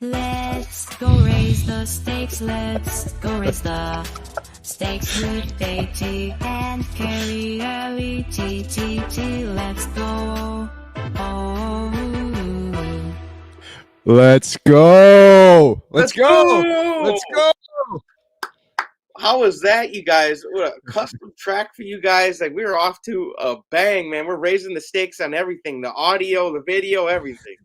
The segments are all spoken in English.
Let's go raise the stakes. Let's go raise the stakes with JT and Kerry and JT. Let's go. Oh. Let's go. Let's go. Let's go. How was that, you guys? What a custom track for you guys. Like, we were off to a bang, man. We're raising the stakes on everything, the audio, the video, everything.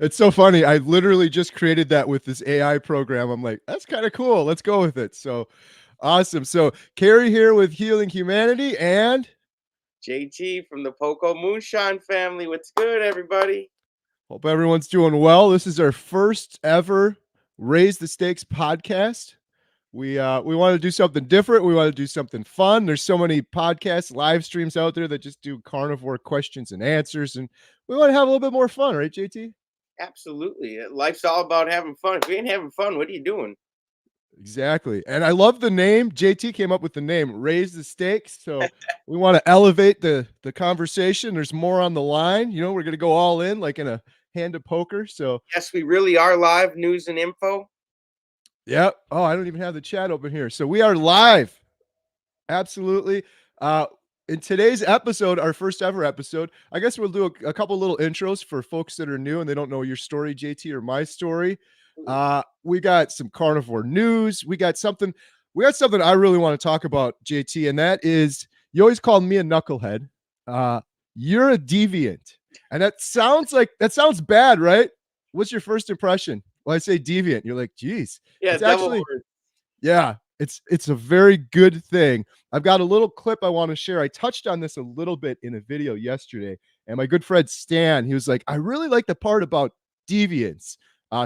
It's so funny. I literally just created that with this AI program. I'm like, that's kind of cool. Let's go with it. So awesome. So Kerry here with Healing Humanity and JT from the Poco Moonshine family. What's good, everybody? hope everyone's doing well. This is our first ever Raise the Stakes podcast. We want to do something different. We want to do something fun. There's so many podcasts, live streams out there that just do carnivore questions and answers, and we want to have a little bit more fun, right, JT? Absolutely. Life's all about having fun. If you ain't having fun, what are you doing? Exactly. And I love the name. JT came up with the name Raise the Stakes. So we want to elevate the conversation. There's more on the line. You know, we're going to go all in like in a hand of poker. So Yes, we really are live, news and info. yeah. Oh, I don't even have the chat open here. So we are live. Absolutely. In today's episode, our first ever episode, I guess we'll do a couple little intros for folks that are new and they don't know your story, JT, or my story. We got some carnivore news. We got something I really want to talk about, JT, and that is you always call me a knucklehead. You're a deviant. And that sounds bad, right? What's your first impression? Well, I say deviant. You're like, geez. Yeah, It's actually, yeah, it's a very good thing. I've got a little clip I want to share. I touched on this a little bit in a video yesterday, and my good friend Stan, he was like, I really like the part about deviance.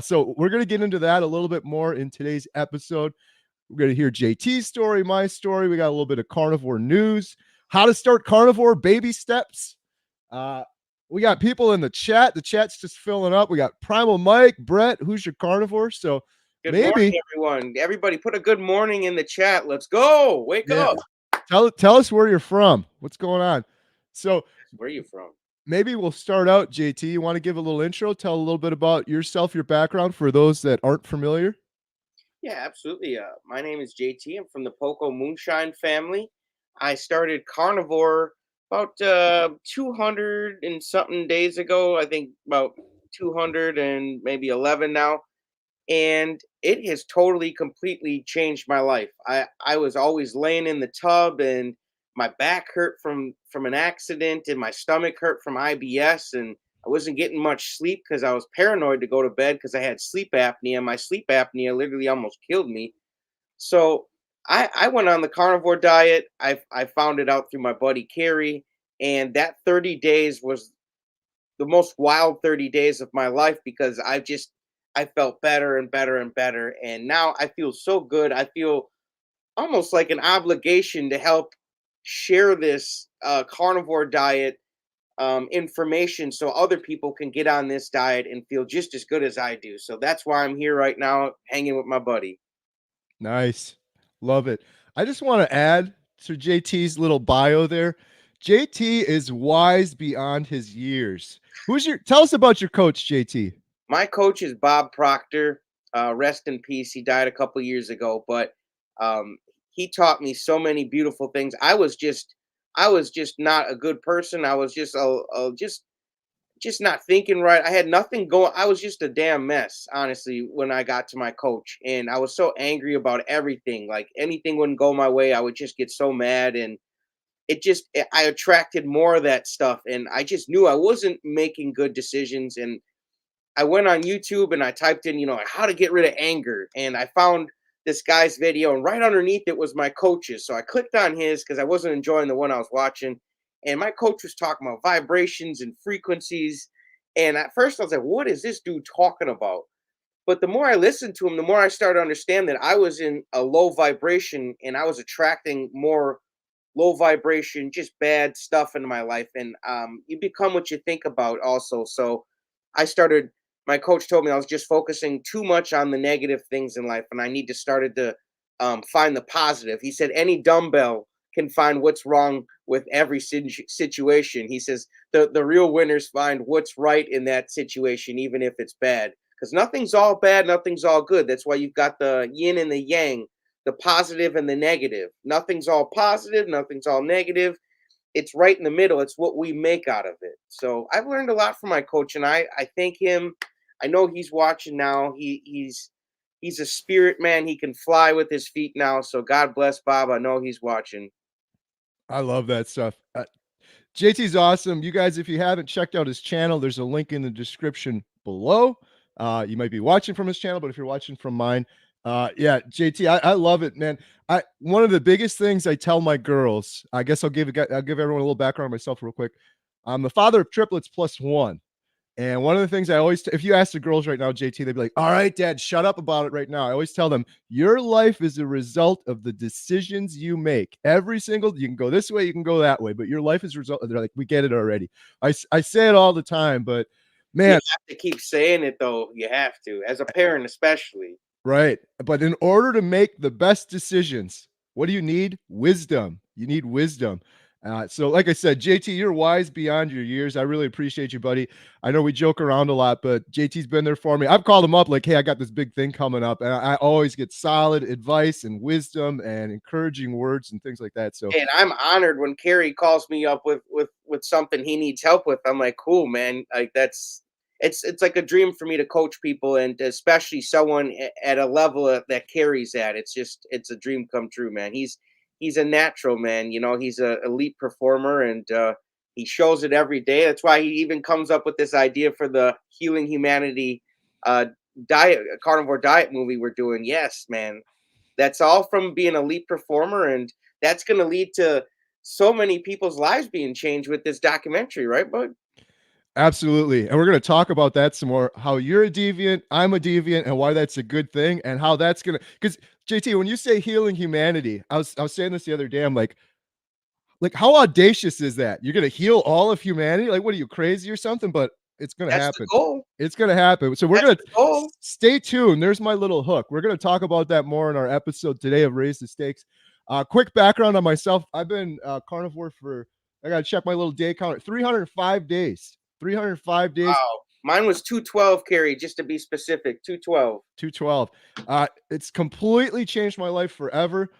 So we're going to get into that a little bit more in today's episode. We're going to hear JT's story, my story. We got a little bit of carnivore news, how to start carnivore, baby steps. We got people in the chat. The chat's just filling up. We got Primal Mike, Brett, who's your carnivore? So good maybe morning, everyone. Everybody put a good morning in the chat. Let's go. Wake up. Tell us where you're from. What's going on? So Where are you from? maybe we'll start out, JT. You want to give a little intro, tell a little bit about yourself, your background for those that aren't familiar? Yeah, absolutely. My name is JT. I'm from the Poco Moonshine family. I started carnivore about 200 and something days ago. I think about 200 and maybe 11 now. And it has totally, completely changed my life. I was always laying in the tub and my back hurt from an accident and my stomach hurt from IBS and I wasn't getting much sleep because I was paranoid to go to bed because I had sleep apnea. My sleep apnea literally almost killed me. So I went on the carnivore diet. I found it out through my buddy Kerry, and that 30 days was the most wild 30 days of my life because I felt better and better and better. And now I feel so good. I feel almost like an obligation to help share this carnivore diet information so other people can get on this diet and feel just as good as I do. So that's why I'm here right now, hanging with my buddy. Nice. Love it. I just want to add to JT's little bio there. JT is wise beyond his years. Tell us about your coach, JT? My coach is Bob Proctor. Rest in peace. He died a couple years ago, but he taught me so many beautiful things. I was just not a good person. I was just not thinking right. I had nothing going. I was just a damn mess, honestly, when I got to my coach. And I was so angry about everything. Like anything wouldn't go my way. I would just get so mad. And I attracted more of that stuff. And I just knew I wasn't making good decisions. And I went on YouTube and I typed in, how to get rid of anger. And I found this guy's video. And right underneath it was my coach's. So I clicked on his because I wasn't enjoying the one I was watching. And my coach was talking about vibrations and frequencies. And at first I was like, what is this dude talking about? But the more I listened to him, the more I started to understand that I was in a low vibration and I was attracting more low vibration, just bad stuff into my life. And you become what you think about also. So my coach told me I was just focusing too much on the negative things in life and I need to started to find the positive. He said any dumbbell can find what's wrong with every situation. He says the real winners find what's right in that situation, even if it's bad. because nothing's all bad, nothing's all good. That's why you've got the yin and the yang, the positive and the negative. Nothing's all positive, nothing's all negative. It's right in the middle. It's what we make out of it. So I've learned a lot from my coach, and I thank him. I know he's watching now. He's a spirit man. He can fly with his feet now. So God bless Bob. I know he's watching. I love that stuff. JT's awesome. You guys, if you haven't checked out his channel, there's a link in the description below. You might be watching from his channel, but if you're watching from mine, yeah, JT, I love it, man. One of the biggest things I tell my girls, I guess I'll give everyone a little background on myself real quick. I'm the father of triplets plus one. And one of the things I always, if you ask the girls right now, JT, they'd be like, all right, dad, shut up about it right now. I always tell them, your life is a result of the decisions you make. Every single, you can go this way, you can go that way, but your life is a result. They're like, we get it already. I say it all the time, but man. You have to keep saying it though. You have to, as a parent, especially. Right. But in order to make the best decisions, what do you need? Wisdom. You need wisdom. So like I said, JT, you're wise beyond your years. I really appreciate you, buddy. I know we joke around a lot, but JT's been there for me. I've called him up like, hey, I got this big thing coming up. And I always get solid advice and wisdom and encouraging words and things like that. So, and I'm honored when Kerry calls me up with something he needs help with. I'm like, cool, man. Like it's like a dream for me to coach people, and especially someone at a level that Kerry's at. It's a dream come true, man. He's a natural, man. You know, he's a elite performer, and he shows it every day. That's why he even comes up with this idea for the Healing Humanity diet, carnivore diet movie we're doing. Yes, man. That's all from being an elite performer, and that's going to lead to so many people's lives being changed with this documentary, right, bud? absolutely. And we're going to talk about that some more, how you're a deviant, I'm a deviant, and why that's a good thing, and how that's going to, because JT, when you say healing humanity, I was saying this the other day, I'm like how audacious is that? You're going to heal all of humanity? Like, what are you, crazy or something? But it's going to happen. The goal. It's going to happen. So we're going to stay tuned. There's my little hook. We're going to talk about that more in our episode today of Raise the Stakes. Quick background on myself. I've been carnivore for, I got to check my little day count, 305 days. 305 days. Wow. Mine was 212, Kerry, just to be specific. 212. 212. It's completely changed my life forever.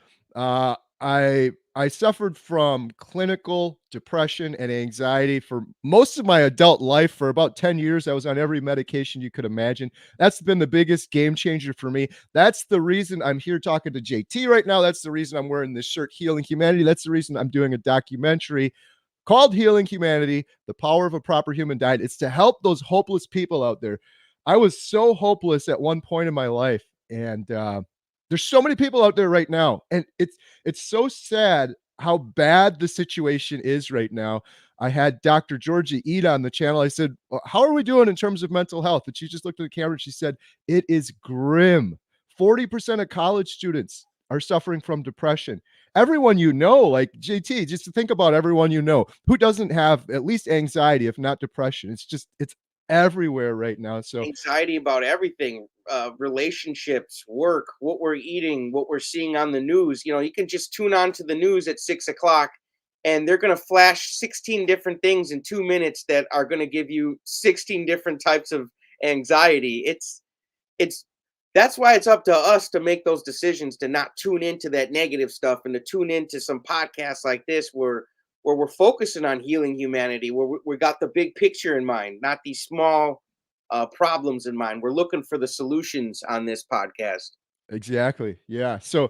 I suffered from clinical depression and anxiety for most of my adult life. For about 10 years, I was on every medication you could imagine. That's been the biggest game changer for me. That's the reason I'm here talking to JT right now. That's the reason I'm wearing this shirt, Healing Humanity. That's the reason I'm doing a documentary called Healing Humanity, The Power of a Proper Human Diet. It's to help those hopeless people out there. I was so hopeless at one point in my life, and there's so many people out there right now, and it's so sad how bad the situation is right now. I had Dr. Georgia Eda on the channel. I said, how are we doing in terms of mental health? And she just looked at the camera and she said, it is grim. 40% of college students are suffering from depression. Everyone you know, like JT, just to think about everyone you know who doesn't have at least anxiety, if not depression. It's everywhere right now. So anxiety about everything, relationships, work, what we're eating, what we're seeing on the news. You know, you can just tune on to the news at 6 o'clock and they're going to flash 16 different things in 2 minutes that are going to give you 16 different types of anxiety. It's that's why it's up to us to make those decisions, to not tune into that negative stuff and to tune into some podcasts like this where we're focusing on healing humanity, where we got the big picture in mind, not these small problems in mind. We're looking for the solutions on this podcast. Exactly. Yeah. So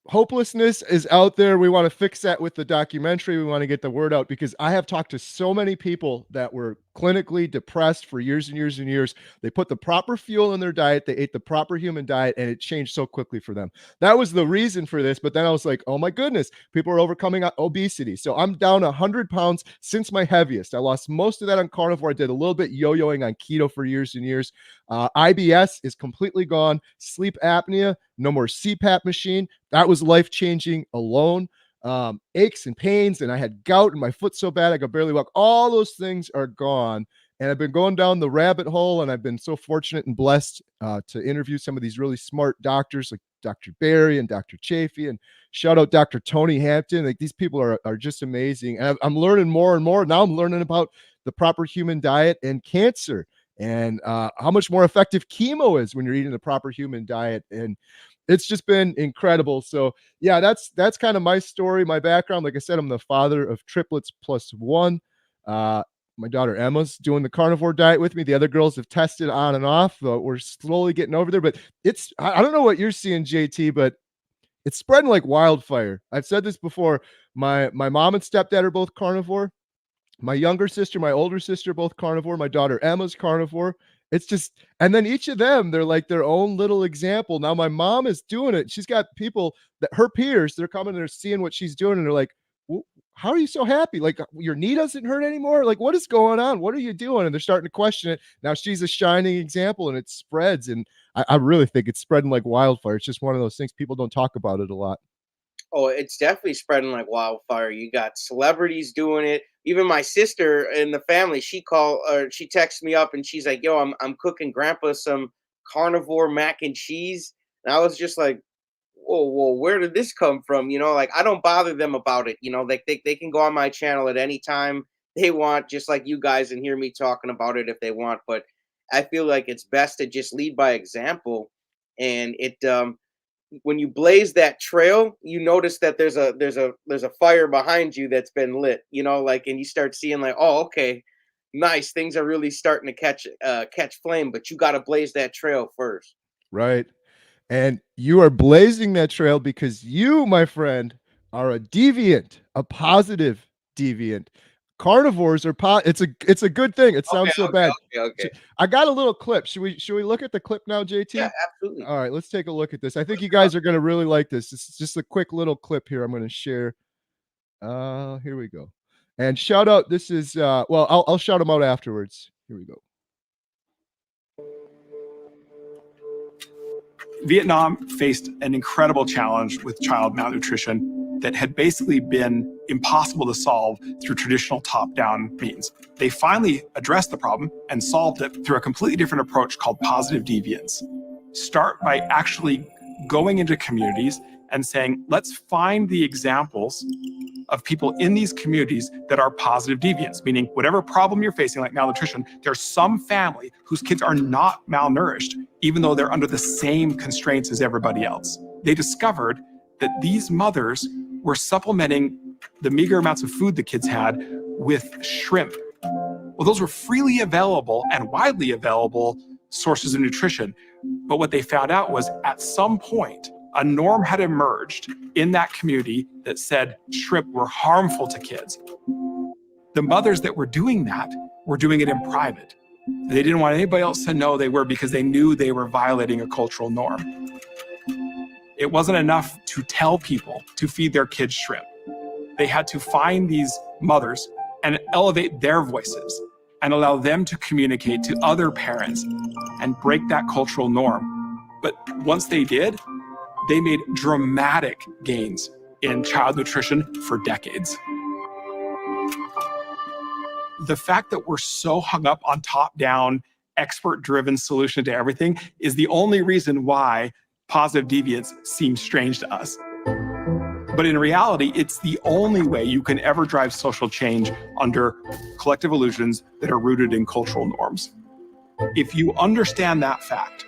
hopelessness is out there. We want to fix that with the documentary. We want to get the word out because I have talked to so many people that were clinically depressed for years and years and years. They put the proper fuel in their diet. They ate the proper human diet and it changed so quickly for them. That was the reason for this. But then I was like, oh my goodness, people are overcoming obesity. So I'm down 100 pounds since my heaviest. I lost most of that on carnivore. I did a little bit yo-yoing on keto for years and years. IBS is completely gone. Sleep apnea, no more CPAP machine. That was life-changing alone. Aches and pains, and I had gout in my foot so bad I could barely walk. All those things are gone. And I've been going down the rabbit hole, and I've been so fortunate and blessed to interview some of these really smart doctors like Dr. Barry and Dr. Chafee, and shout out Dr. Tony Hampton. Like, these people are just amazing. And I'm learning more and more. Now I'm learning about the proper human diet and cancer. and how much more effective chemo is when you're eating the proper human diet. And it's just been incredible. So yeah, that's kind of my story, my background. Like I said, I'm the father of triplets plus one. My daughter Emma's doing the carnivore diet with me. The other girls have tested on and off. We're slowly getting over there, but I don't know what you're seeing, JT, but it's spreading like wildfire. I've said this before. My mom and stepdad are both carnivore. My younger sister, my older sister, both carnivore. My daughter Emma's carnivore. It's just, and then each of them, they're like their own little example. Now my mom is doing it. She's got people that her peers, they're coming, they're seeing what she's doing, and they're like, how are you so happy? Like your knee doesn't hurt anymore? Like what is going on? What are you doing? And they're starting to question it. Now she's a shining example, and it spreads. And I really think it's spreading like wildfire. It's just one of those things, people don't talk about it a lot. Oh, it's definitely spreading like wildfire. You got celebrities doing it. Even my sister in the family, she texts me up and she's like, "Yo, I'm cooking grandpa some carnivore mac and cheese." And I was just like, whoa, where did this come from? Like I don't bother them about it. Like they can go on my channel at any time they want, just like you guys, and hear me talking about it if they want. But I feel like it's best to just lead by example. And when you blaze that trail, you notice that there's a fire behind you that's been lit, like, and you start seeing like, oh, okay, nice, things are really starting to catch flame, but you got to blaze that trail first. Right. And you are blazing that trail because you, my friend, are a deviant, a positive deviant. Carnivores are it's a good thing. It Okay, sounds so okay, bad. okay, okay. I got a little clip. Should we look at the clip now, Yeah, JT? absolutely. All right, let's take a look at this. I think you guys are going to really like this. This is just a quick little clip here I'm going to share. Here we go. And shout out, this is well, I'll shout them out afterwards. Here we go. Vietnam faced an incredible challenge with child malnutrition that had basically been impossible to solve through traditional top-down means. They finally addressed the problem and solved it through a completely different approach called positive deviance. Start by actually going into communities and saying, let's find the examples of people in these communities that are positive deviants, meaning whatever problem you're facing, like malnutrition, there's some family whose kids are not malnourished, even though they're under the same constraints as everybody else. They discovered that these mothers were supplementing the meager amounts of food the kids had with shrimp. Well, those were freely available and widely available sources of nutrition. But what they found out was at some point, a norm had emerged in that community that said shrimp were harmful to kids. The mothers that were doing that were doing it in private. They didn't want anybody else to know they were, because they knew they were violating a cultural norm. It wasn't enough to tell people to feed their kids shrimp. They had to find these mothers and elevate their voices and allow them to communicate to other parents and break that cultural norm. But once they did, they made dramatic gains in child nutrition for decades. The fact that we're so hung up on top-down, expert-driven solution to everything is the only reason why positive deviance seems strange to us. But in reality, it's the only way you can ever drive social change under collective illusions that are rooted in cultural norms. If you understand that fact,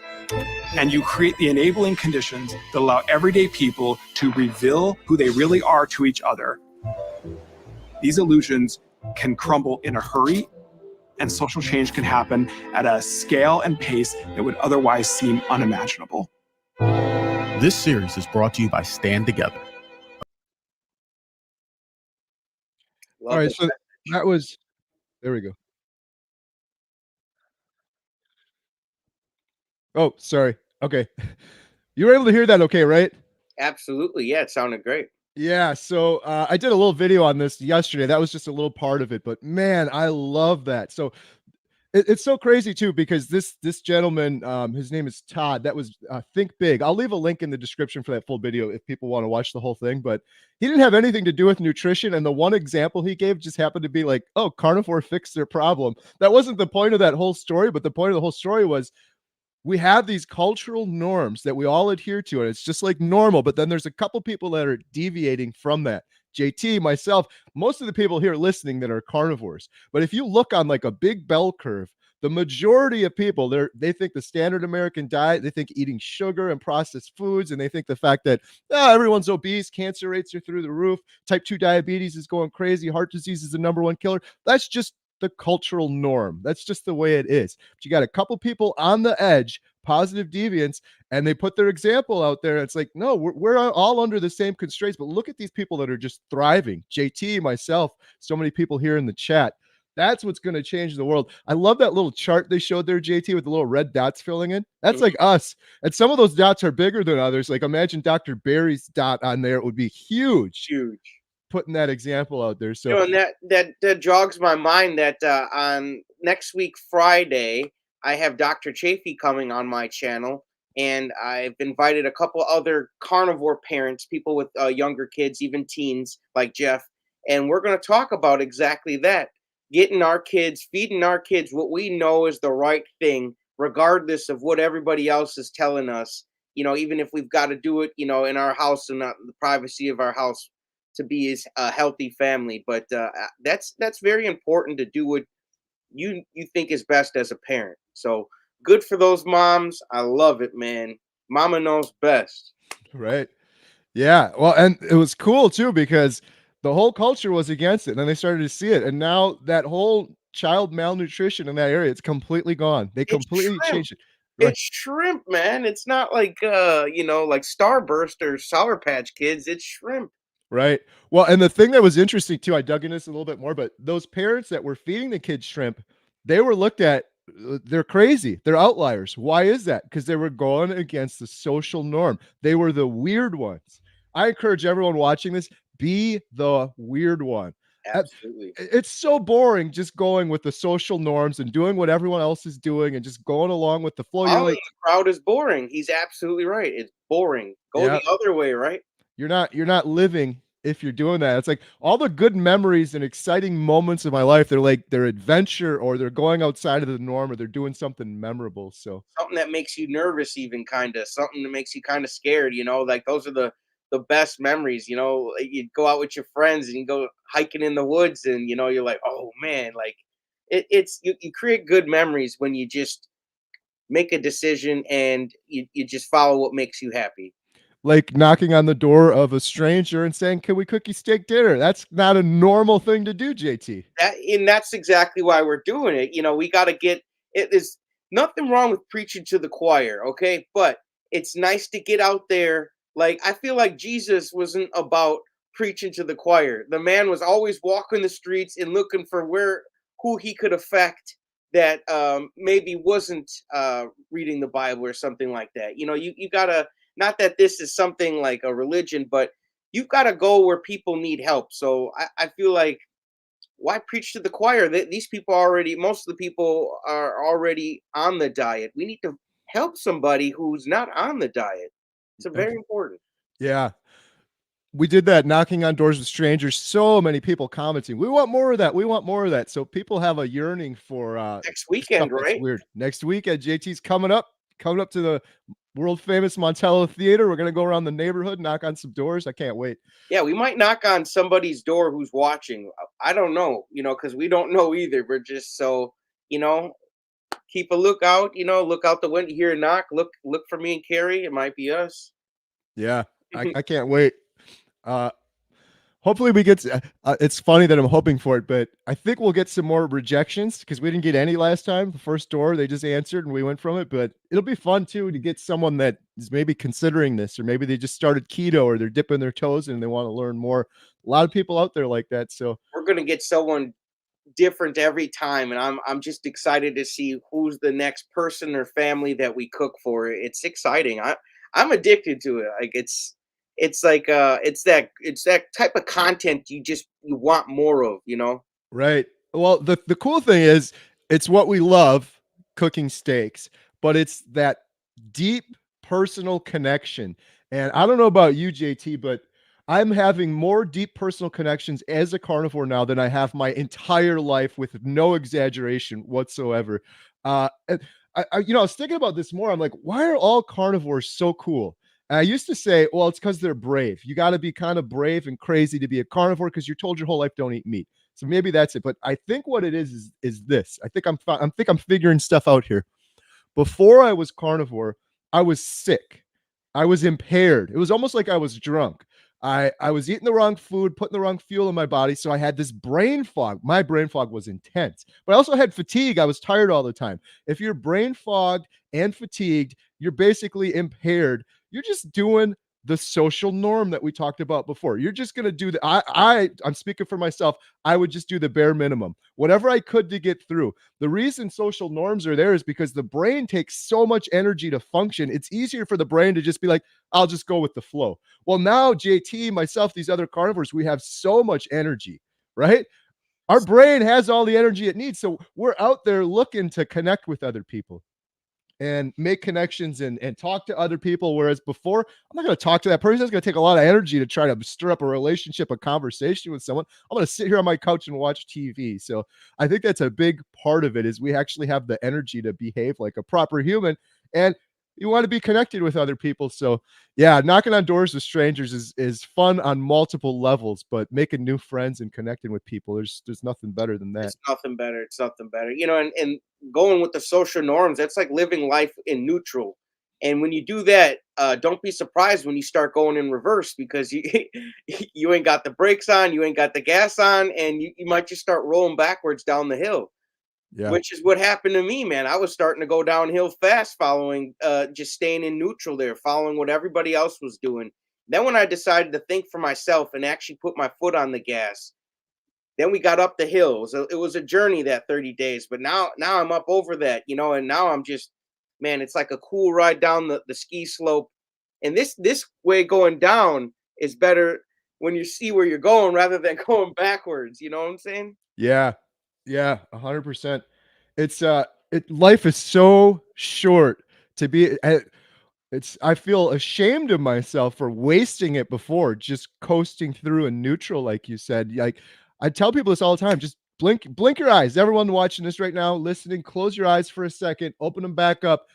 and you create the enabling conditions that allow everyday people to reveal who they really are to each other, these illusions can crumble in a hurry, and social change can happen at a scale and pace that would otherwise seem unimaginable. This series is brought to you by Stand Together. All right, so that was, there we go. Oh, sorry. Okay. You were able to hear that okay, right? Absolutely. Yeah, it sounded great. Yeah, so I did a little video on this yesterday. That was just a little part of it, but man, I love that. So it's so crazy too, because this gentleman, his name is Todd. That was Think Big. I'll leave a link in the description for that full video if people want to watch the whole thing. But he didn't have anything to do with nutrition, and the one example he gave just happened to be like, oh, carnivore fixed their problem. That wasn't the point of that whole story, but the point of the whole story was, we have these cultural norms that we all adhere to, and it's just like normal. But then there's a couple people that are deviating from that. JT, myself, most of the people here listening that are carnivores. But if you look on like a big bell curve, the majority of people, they think the standard American diet, they think eating sugar and processed foods, and they think the fact that everyone's obese, cancer rates are through the roof, type 2 diabetes is going crazy, heart disease is the number one killer. That's just the cultural norm. That's just the way it is. But you got a couple people on the edge, positive deviants, and they put their example out there. It's like, no, we're all under the same constraints, but look at these people that are just thriving. JT, myself, so many people here in the chat. That's what's going to change the world. I love that little chart they showed there, JT, with the little red dots filling in. That's like us. And some of those dots are bigger than others. Like imagine Dr. Barry's dot on there. It would be huge. Putting that example out there. So and that jogs my mind that on next week Friday I have Dr. Chafee coming on my channel, and I've invited a couple other carnivore parents, people with younger kids, even teens like Jeff, and we're going to talk about exactly that: getting our kids, feeding our kids what we know is the right thing, regardless of what everybody else is telling us. Even if we've got to do it, in our house and not the privacy of our house, to be a healthy family. But that's very important, to do what you think is best as a parent. So good for those moms. I love it, man. Mama knows best. Right. Yeah. Well, and it was cool too, because the whole culture was against it, and then they started to see it, and now that whole child malnutrition in that area, it's completely gone. They completely changed it. Right. It's shrimp, man. It's not like like Starburst or Sour Patch Kids. It's shrimp. Right. Well, and the thing that was interesting too, I dug into this a little bit more, but those parents that were feeding the kids shrimp, they were looked at, they're crazy. They're outliers. Why is that? Because they were going against the social norm. They were the weird ones. I encourage everyone watching this, be the weird one. Absolutely. It's so boring just going with the social norms and doing what everyone else is doing and just going along with the flow. Following the crowd is boring. He's absolutely right. It's boring. Go the other way, right? You're not living if you're doing that. It's like all the good memories and exciting moments of my life, they're like their adventure, or they're going outside of the norm, or they're doing something memorable. So something that makes you nervous, even kind of something that makes you kind of scared, like those are the best memories. You go out with your friends and you go hiking in the woods, and you're like, oh man, like it's you create good memories when you just make a decision and you just follow what makes you happy. Like knocking on the door of a stranger and saying, "Can we cook you steak dinner?" That's not a normal thing to do, JT. And that's exactly why we're doing it. We got to get it. There's nothing wrong with preaching to the choir, okay? But it's nice to get out there. Like, I feel like Jesus wasn't about preaching to the choir. The man was always walking the streets and looking for who he could affect that maybe wasn't reading the Bible or something like that. You gotta. Not that this is something like a religion, but you've got to go where people need help. So I feel like, why preach to the choir? These people most of the people are already on the diet. We need to help somebody who's not on the diet. It's very important. Yeah. We did that, knocking on doors with strangers. So many people commenting, we want more of that. We want more of that. So people have a yearning for next weekend, right? Weird. Next weekend, JT's coming up to the world famous Montello Theater. We're going to go around the neighborhood, knock on some doors. I can't wait. Yeah, we might knock on somebody's door who's watching. I don't know, because we don't know either. We're just keep a lookout, look out the window, hear a knock, look for me and Kerry. It might be us. Yeah, I can't wait. Hopefully we get, it's funny that I'm hoping for it, but I think we'll get some more rejections because we didn't get any last time. The first door, they just answered and we went from it, but it'll be fun too to get someone that is maybe considering this, or maybe they just started keto, or they're dipping their toes and they want to learn more. A lot of people out there like that. So we're going to get someone different every time. And I'm just excited to see who's the next person or family that we cook for. It's exciting. I'm addicted to it. Like it's like it's that type of content you want more of, Right. Well, the cool thing is it's what we love, cooking steaks, but it's that deep personal connection. And I don't know about you, JT, but I'm having more deep personal connections as a carnivore now than I have my entire life, with no exaggeration whatsoever. And I was thinking about this more. I'm like, why are all carnivores so cool? And I used to say, well, it's because they're brave. You got to be kind of brave and crazy to be a carnivore, because you're told your whole life don't eat meat. So maybe that's it. But I think what it is this. I think I'm figuring stuff out here. Before I was carnivore, I was sick. I was impaired. It was almost like I was drunk. I was eating the wrong food, putting the wrong fuel in my body. So I had this brain fog. My brain fog was intense, but I also had fatigue. I was tired all the time. If you're brain fogged and fatigued, you're basically impaired. You're just doing the social norm that we talked about before. You're just gonna do the I'm speaking for myself. I would just do the bare minimum, whatever I could to get through. The reason social norms are there is because the brain takes so much energy to function. It's easier for the brain to just be like, I'll just go with the flow. Well, now JT, myself, these other carnivores, we have so much energy, right? Our brain has all the energy it needs. So we're out there looking to connect with other people and make connections and talk to other people. Whereas before, I'm not going to talk to that person. It's going to take a lot of energy to try to stir up a relationship, a conversation with someone. I'm going to sit here on my couch and watch TV. So I think that's a big part of it is we actually have the energy to behave like a proper human. And you want to be connected with other people. So yeah, knocking on doors with strangers is fun on multiple levels, but making new friends and connecting with people, there's nothing better than that. It's nothing better. It's nothing better. And going with the social norms, that's like living life in neutral. And when you do that, don't be surprised when you start going in reverse because you you ain't got the brakes on, you ain't got the gas on, and you might just start rolling backwards down the hill, Yeah. which is what happened to me, man. I was starting to go downhill fast following just staying in neutral there, following what everybody else was doing. Then when I decided to think for myself and actually put my foot on the gas, then we got up the hills. It was a journey that 30 days, but now I'm up over that, and now I'm just, man, it's like a cool ride down the ski slope. And this way going down is better when you see where you're going rather than going backwards. You know what I'm saying? Yeah. Yeah, 100%. It's life is so short to be it's I feel ashamed of myself for wasting it before, just coasting through in neutral like you said. Like I tell people this all the time, just blink your eyes. Everyone watching this right now, listening, close your eyes for a second, open them back up.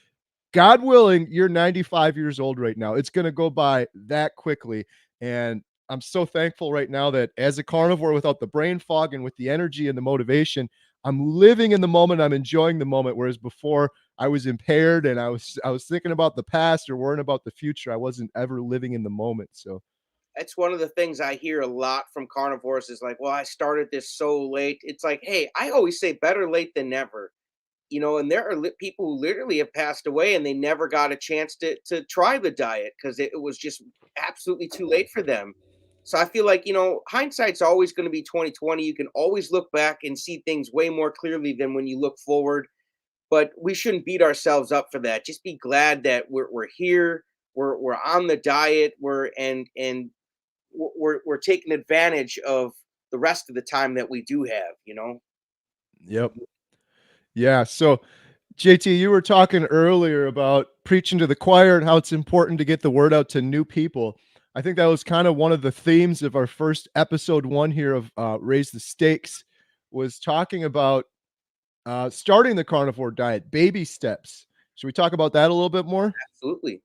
God willing, you're 95 years old right now. It's going to go by that quickly. And I'm so thankful right now that as a carnivore without the brain fog and with the energy and the motivation, I'm living in the moment. I'm enjoying the moment. Whereas before I was impaired and I was thinking about the past or worrying about the future. I wasn't ever living in the moment. So That's one of the things I hear a lot from carnivores is like, well, I started this so late. It's like, hey, I always say better late than never. And there are people who literally have passed away and they never got a chance to try the diet because it was just absolutely too late for them. So I feel like, hindsight's always going to be 2020. You can always look back and see things way more clearly than when you look forward. But we shouldn't beat ourselves up for that. Just be glad that we're here. We're on the diet. We're taking advantage of the rest of the time that we do have. yep. Yeah. So JT, you were talking earlier about preaching to the choir and how it's important to get the word out to new people. I think that was kind of one of the themes of our first episode one here of Raise the Stakes was talking about starting the carnivore diet, baby steps. Should we talk about that a little bit more? Absolutely.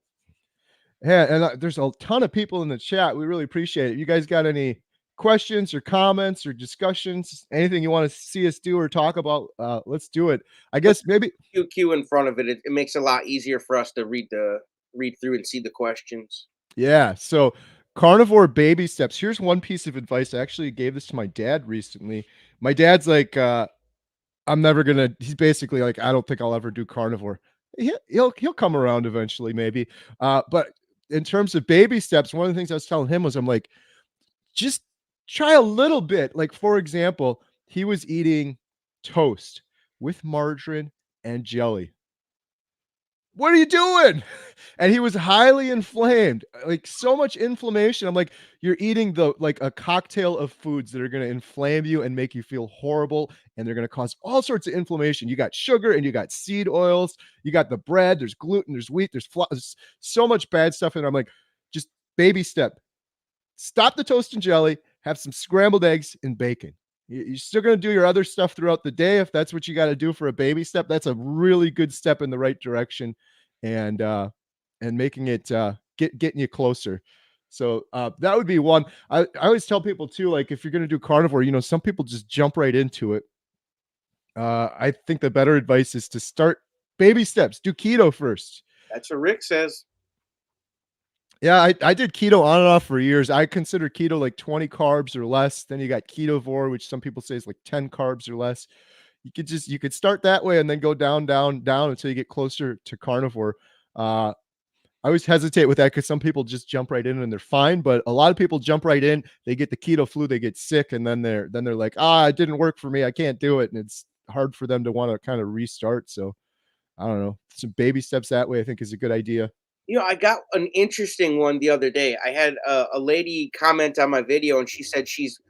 Yeah, and there's a ton of people in the chat. We really appreciate it. You guys got any questions or comments or discussions? Anything you want to see us do or talk about? Let's do it. I guess maybe QQ in front of it. It makes it a lot easier for us to read through and see the questions. yeah. So carnivore baby steps. Here's one piece of advice. I actually gave this to my dad recently. My dad's like, I'm never gonna. He's basically like, I don't think I'll ever do carnivore. He'll come around eventually, maybe. But in terms of baby steps, one of the things I was telling him was, I'm like, just try a little bit. Like for example, he was eating toast with margarine and jelly. What are you doing? And he was highly inflamed, like so much inflammation. I'm like, you're eating like a cocktail of foods that are going to inflame you and make you feel horrible. And they're going to cause all sorts of inflammation. You got sugar and you got seed oils. You got the bread. There's gluten, there's wheat, there's so much bad stuff. And I'm like, just baby step. Stop the toast and jelly, have some scrambled eggs and bacon. You're still going to do your other stuff throughout the day. If that's what you got to do for a baby step, that's a really good step in the right direction and making it getting you closer. So that would be one. I always tell people too, like if you're going to do carnivore, you know, some people just jump right into it. I think the better advice is to start baby steps. Do keto first. That's what Rick says. Yeah, I did keto on and off for years. I consider keto like 20 carbs or less. Then you got ketovore, which some people say is like 10 carbs or less. You could start that way and then go down, down, down until you get closer to carnivore. I always hesitate with that because some people just jump right in and they're fine, but a lot of people jump right in, they get the keto flu, they get sick, and then they're like, it didn't work for me, I can't do it, and it's hard for them to want to kind of restart. So I don't know, some baby steps that way I think is a good idea. You know, I got an interesting one the other day. I had a lady comment on my video, and she said she's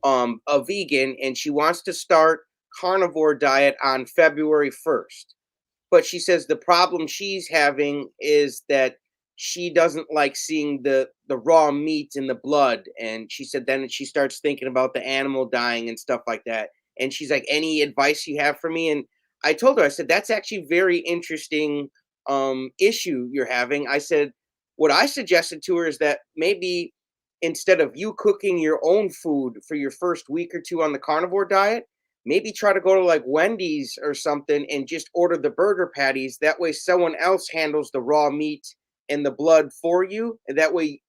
a vegan and she wants to start carnivore diet on February 1st. But she says the problem she's having is that she doesn't like seeing the raw meat in the blood. And she said then she starts thinking about the animal dying and stuff like that. And she's like, any advice you have for me? And I told her, I said, that's actually very interesting issue you're having. I said, what I suggested to her is that maybe instead of you cooking your own food for your first week or two on the carnivore diet, maybe try to go to like Wendy's or something and just order the burger patties. That way, someone else handles the raw meat and the blood for you. And that way,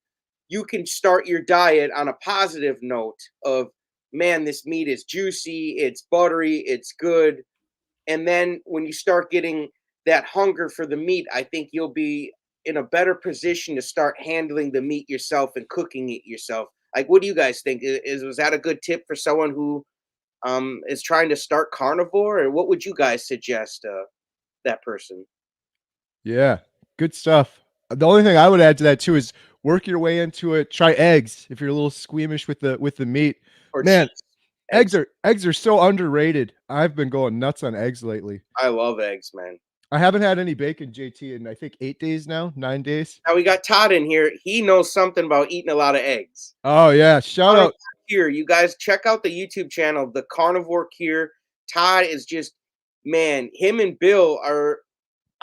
you can start your diet on a positive note of, man, this meat is juicy, it's buttery, it's good. And then when you start getting that hunger for the meat, I think you'll be in a better position to start handling the meat yourself and cooking it yourself. Like, what do you guys think? Was that a good tip for someone who is trying to start carnivore, or what would you guys suggest that person? Yeah, good stuff. The only thing I would add to that too is work your way into it. Try eggs if you're a little squeamish with the meat. Or Man, cheese? eggs are so underrated. I've been going nuts on eggs lately. I love eggs, man. I haven't had any bacon, JT, in I think 8 days now, 9 days. Now we got Todd in here. He knows something about eating a lot of eggs. Oh yeah, shout out. Here, you guys check out the YouTube channel, The Carnivore Cure. Todd is just, man, him and Bill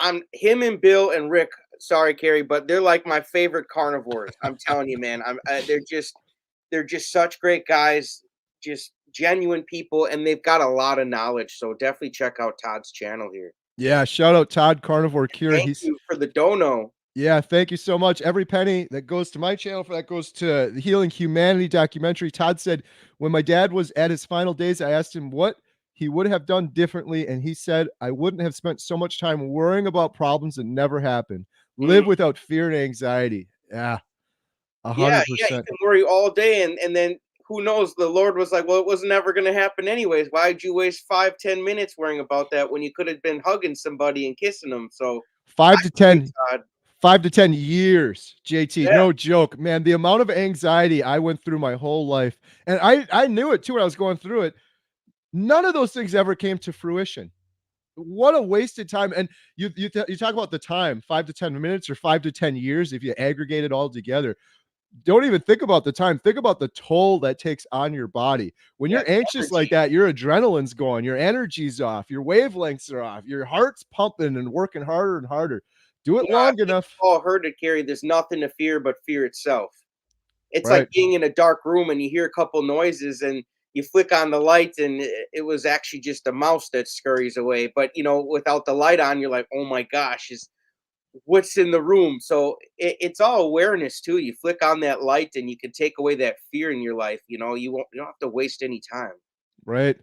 and Rick. Sorry, Kerry, but they're like my favorite carnivores. I'm telling you, man. They're just such great guys, just genuine people, and they've got a lot of knowledge. So definitely check out Todd's channel here. Yeah, shout out Todd Carnivore Cure. Thank you for the dono. Yeah, thank you so much. Every penny that goes to my channel, that goes to the Healing Humanity documentary. Todd said, when my dad was at his final days, I asked him what he would have done differently. And he said, I wouldn't have spent so much time worrying about problems that never happened. Live without fear and anxiety. Yeah, 100%. Yeah, you can worry all day. And then who knows? The Lord was like, well, it was never going to happen anyways. Why'd you waste 5-10 minutes worrying about that when you could have been hugging somebody and kissing them? So 5 to 10 years, JT. Yeah. No joke, man. The amount of anxiety I went through my whole life, and I knew it too when I was going through it. None of those things ever came to fruition. What a wasted time. And you talk about the time, 5 to 10 minutes or 5 to 10 years if you aggregate it all together. Don't even think about the time. Think about the toll that takes on your body. When you're anxious like that, your adrenaline's going, your energy's off, your wavelengths are off, your heart's pumping and working harder and harder. Do it long enough. All heard it, Kerry. There's nothing to fear but fear itself. It's Right. like being in a dark room and you hear a couple noises and you flick on the light and it was actually just a mouse that scurries away. But you know, without the light on, you're like, oh my gosh, is what's in the room? So it's all awareness too. You flick on that light and you can take away that fear in your life. You know, you don't have to waste any time. Right.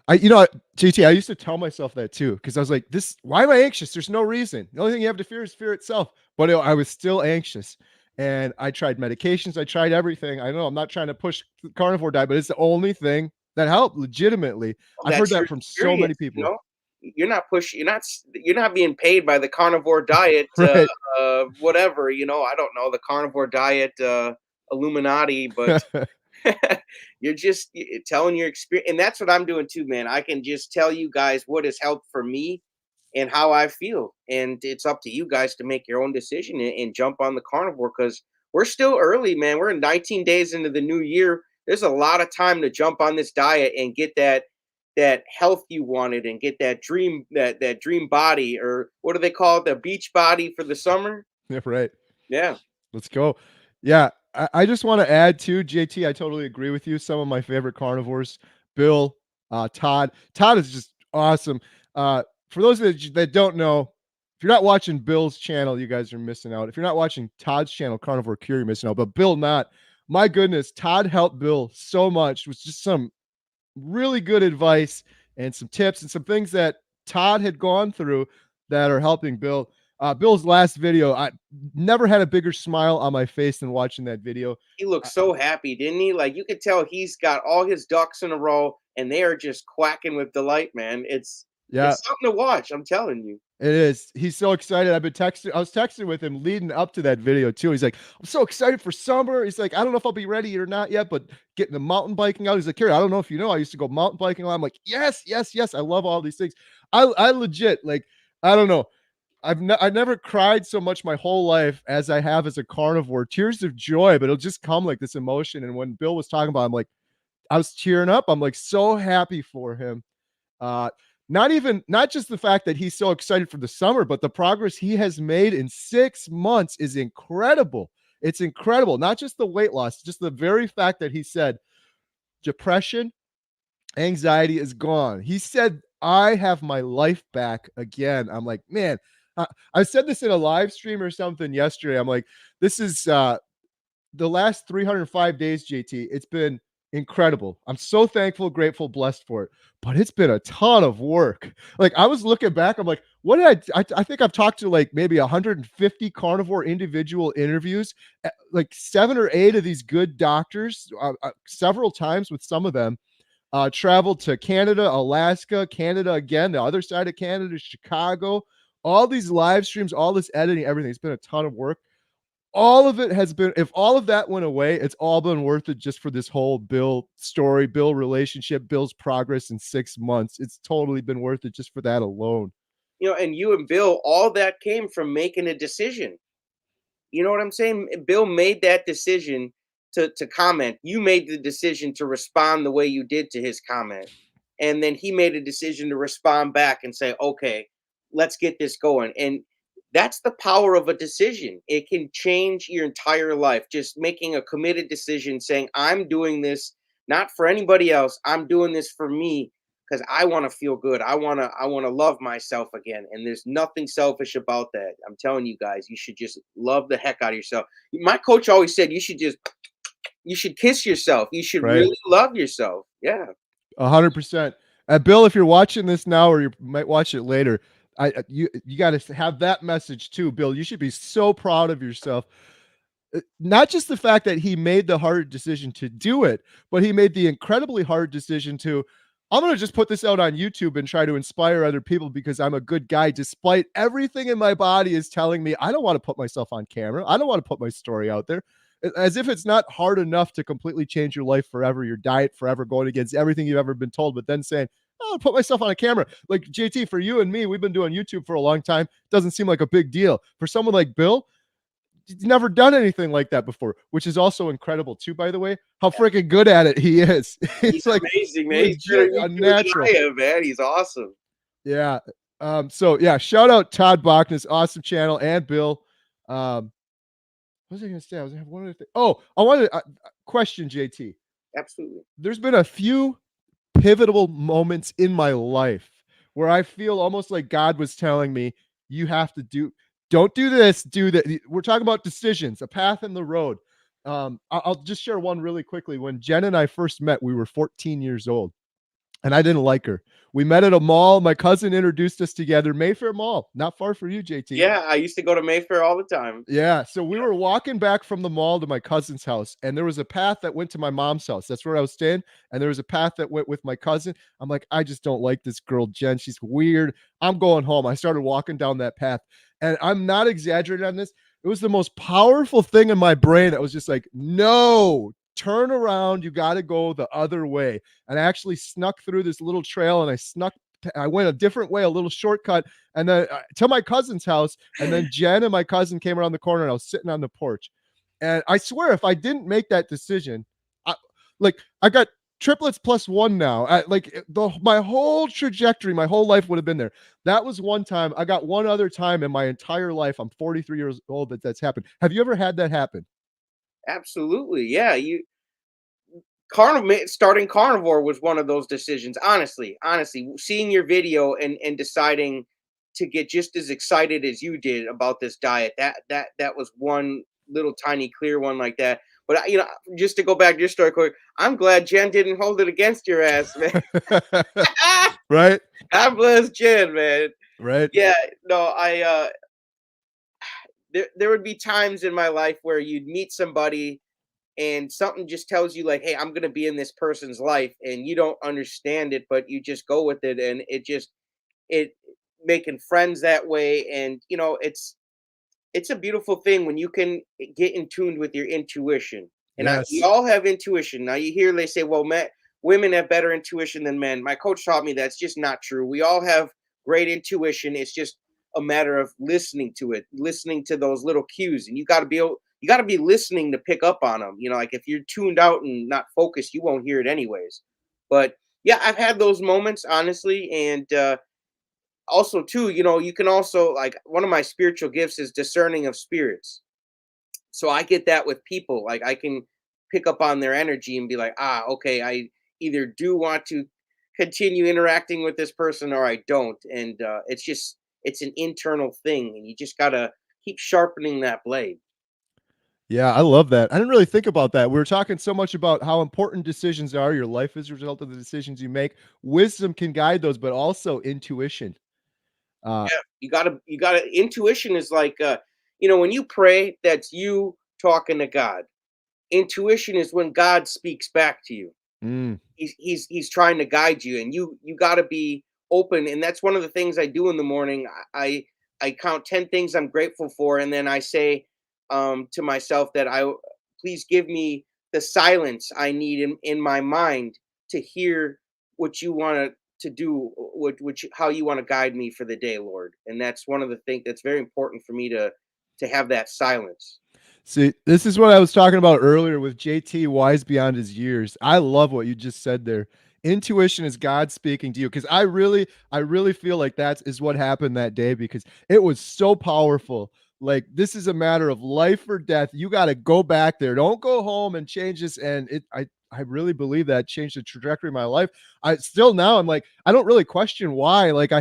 JT, I used to tell myself that too, because I was like, why am I anxious? There's no reason. The only thing you have to fear is fear itself. But I was still anxious. And I tried medications. I tried everything. I know I'm not trying to push the carnivore diet, but it's the only thing that helped legitimately. Well, I've heard that from so many people. You know? You're not pushing. You're not being paid by the carnivore diet. Right. Whatever, you know. I don't know the carnivore diet Illuminati, but you're just telling your experience, and that's what I'm doing too, man. I can just tell you guys what has helped for me and how I feel, and it's up to you guys to make your own decision and jump on the carnivore because we're still early, man. We're 19 days into the new year. There's a lot of time to jump on this diet and get that health you wanted and get that dream body, or what do they call it, the beach body for the summer. Yeah, right. Yeah. Let's go. Yeah. I just want to add too, JT, I totally agree with you. Some of my favorite carnivores, Bill, Todd. Todd is just awesome. For those that don't know, if you're not watching Bill's channel, you guys are missing out. If you're not watching Todd's channel, Carnivore Cure, you're missing out. But Bill not. My goodness, Todd helped Bill so much. It was just some really good advice and some tips and some things that Todd had gone through that are helping Bill. Bill's last video, I never had a bigger smile on my face than watching that video. He looked so happy, didn't he? Like you could tell he's got all his ducks in a row and they are just quacking with delight, man. It's something to watch, I'm telling you. It is. He's so excited. I was texting with him leading up to that video too. He's like, I'm so excited for summer. He's like, I don't know if I'll be ready or not yet, but getting the mountain biking out. He's like, Kerry, I don't know if you know, I used to go mountain biking a lot. I'm like, yes. I love all these things. I legit, like, I don't know. I've never cried so much my whole life as I have as a carnivore. Tears of joy, but it'll just come like this emotion. And when Bill was talking about it, I'm like, I was tearing up. I'm like so happy for him. Not just the fact that he's so excited for the summer, but the progress he has made in 6 months is incredible. It's incredible. Not just the weight loss, just the very fact that he said depression, anxiety is gone. He said, I have my life back again. I'm like, man, I said this in a live stream or something yesterday. I'm like, this is the last 305 days, JT. It's been incredible. I'm so thankful, grateful, blessed for it. But it's been a ton of work. Like I was looking back, I'm like, what did I think I've talked to like maybe 150 carnivore individual interviews, like 7 or 8 of these good doctors, several times with some of them. Traveled to Canada, Alaska, Canada again, the other side of Canada, Chicago, all these live streams, all this editing, everything. It's been a ton of work. All of it has been, if all of that went away, it's all been worth it just for this whole Bill story, Bill relationship, Bill's progress in 6 months. It's totally been worth it just for that alone. You know, and you and Bill, all that came from making a decision. You know what I'm saying? Bill made that decision to comment. You made the decision to respond the way you did to his comment. And then he made a decision to respond back and say, okay, let's get this going. And that's the power of a decision. It can change your entire life. Just making a committed decision saying, I'm doing this not for anybody else. I'm doing this for me because I want to feel good. I want to love myself again. And there's nothing selfish about that. I'm telling you guys, you should just love the heck out of yourself. My coach always said you should kiss yourself. You should really love yourself. Yeah. 100%. Bill, if you're watching this now, or you might watch it later, you got to have that message too, Bill. You should be so proud of yourself. Not just the fact that he made the hard decision to do it, but he made the incredibly hard decision to, I'm going to just put this out on YouTube and try to inspire other people because I'm a good guy, despite everything in my body is telling me I don't want to put myself on camera. I don't want to put my story out there. As if it's not hard enough to completely change your life forever, your diet forever, going against everything you've ever been told, but then saying, I'll put myself on a camera. Like JT, for you and me, we've been doing YouTube for a long time. Doesn't seem like a big deal. For someone like Bill, he's never done anything like that before, which is also incredible too, by the way, how freaking good at it he is. He's like amazing, man. He's a natural, man. He's awesome. Yeah. So yeah, shout out Todd Bachner's awesome channel and Bill. What was I going to say? I was going to have one other thing. Oh, I wanted to question JT. Absolutely. There's been a few pivotal moments in my life where I feel almost like God was telling me, you have to don't do this, do that. We're talking about decisions, a path in the road. I'll just share one really quickly. When Jen and I first met, we were 14 years old. And I didn't like her. We met at a mall. My cousin introduced us together. Mayfair Mall, not far for you, JT. Yeah, I used to go to Mayfair all the time. Yeah, so we were walking back from the mall to my cousin's house, and there was a path that went to my mom's house. That's where I was staying, and there was a path that went with my cousin. I'm like, I just don't like this girl, Jen. She's weird. I'm going home. I started walking down that path, and I'm not exaggerating on this. It was the most powerful thing in my brain. It was just like, no, turn around. You got to go the other way. And I actually snuck through this little trail, and I went a different way, a little shortcut, and then to my cousin's house. And then Jen and my cousin came around the corner, and I was sitting on the porch. And I swear, if I didn't make that decision, I got triplets plus one now. My whole trajectory, my whole life would have been there. That was one time. I got one other time in my entire life. I'm 43 years old that's happened. Have you ever had that happen? Absolutely. Yeah. Starting carnivore was one of those decisions. Honestly, seeing your video and deciding to get just as excited as you did about this diet. That was one little tiny clear one like that. But just to go back to your story quick, I'm glad Jen didn't hold it against your ass, man. Right. God bless Jen, man. Right. Yeah, no, there would be times in my life where you'd meet somebody and something just tells you like, hey, I'm going to be in this person's life, and you don't understand it, but you just go with it, and it making friends that way. And it's a beautiful thing when you can get in tune with your intuition. And we Yes. all have intuition. Now you hear they say, well, women have better intuition than men. My coach taught me that's just not true. We all have great intuition. It's just a matter of listening to it, listening to those little cues, and you got to be listening to pick up on them. Like if you're tuned out and not focused, you won't hear it anyways. But yeah, I've had those moments, honestly. And also too, you can also, like, one of my spiritual gifts is discerning of spirits. So I get that with people. Like I can pick up on their energy and be like, okay, I either do want to continue interacting with this person or I don't. And it's an internal thing, and you just gotta keep sharpening that blade. Yeah, I love that. I didn't really think about that. We were talking so much about how important decisions are. Your life is a result of the decisions you make. Wisdom can guide those, but also intuition. Uh, Yeah, you gotta intuition is like when you pray, that's you talking to God. Intuition is when God speaks back to you. mm, He's trying to guide you, and you got to be open. And that's one of the things I do in the morning. I count 10 things I'm grateful for, and then I say to myself that I please give me the silence I need in my mind to hear what you want to do, how you want to guide me for the day, Lord. And that's one of the things that's very important for me to have that silence. See, this is what I was talking about earlier with JT wise beyond his years. I love what you just said there. Intuition is God speaking to you, because I really feel like that is what happened that day, because it was so powerful. Like, this is a matter of life or death. You got to go back there. Don't go home and change this. And I really believe that changed the trajectory of my life. I still now I'm like, I don't really question why. Like,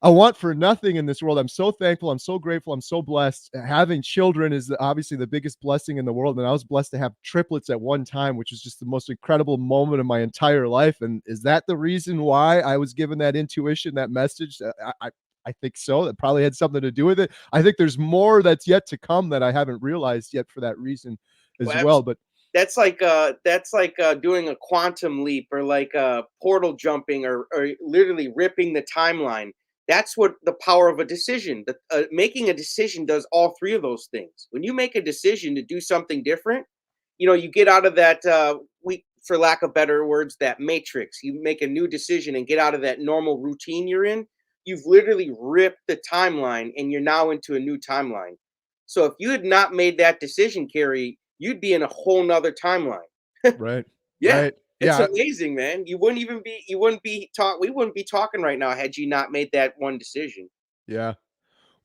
I want for nothing in this world. I'm so thankful. I'm so grateful. I'm so blessed. Having children is obviously the biggest blessing in the world. And I was blessed to have triplets at one time, which was just the most incredible moment of my entire life. And is that the reason why I was given that intuition, that message? I think so. That probably had something to do with it. I think there's more that's yet to come that I haven't realized yet for that reason as Well, well. But that's like doing a quantum leap, or like portal jumping, or literally ripping the timeline. That's what the power of a decision. Making a decision does all three of those things. When you make a decision to do something different, you get out of that for lack of better words, that matrix. You make a new decision and get out of that normal routine you're in. You've literally ripped the timeline, and you're now into a new timeline. So if you had not made that decision, Carrie, you'd be in a whole nother timeline. right, Yeah. right. It's Yeah, amazing, man. We wouldn't be talking right now had you not made that one decision. yeah.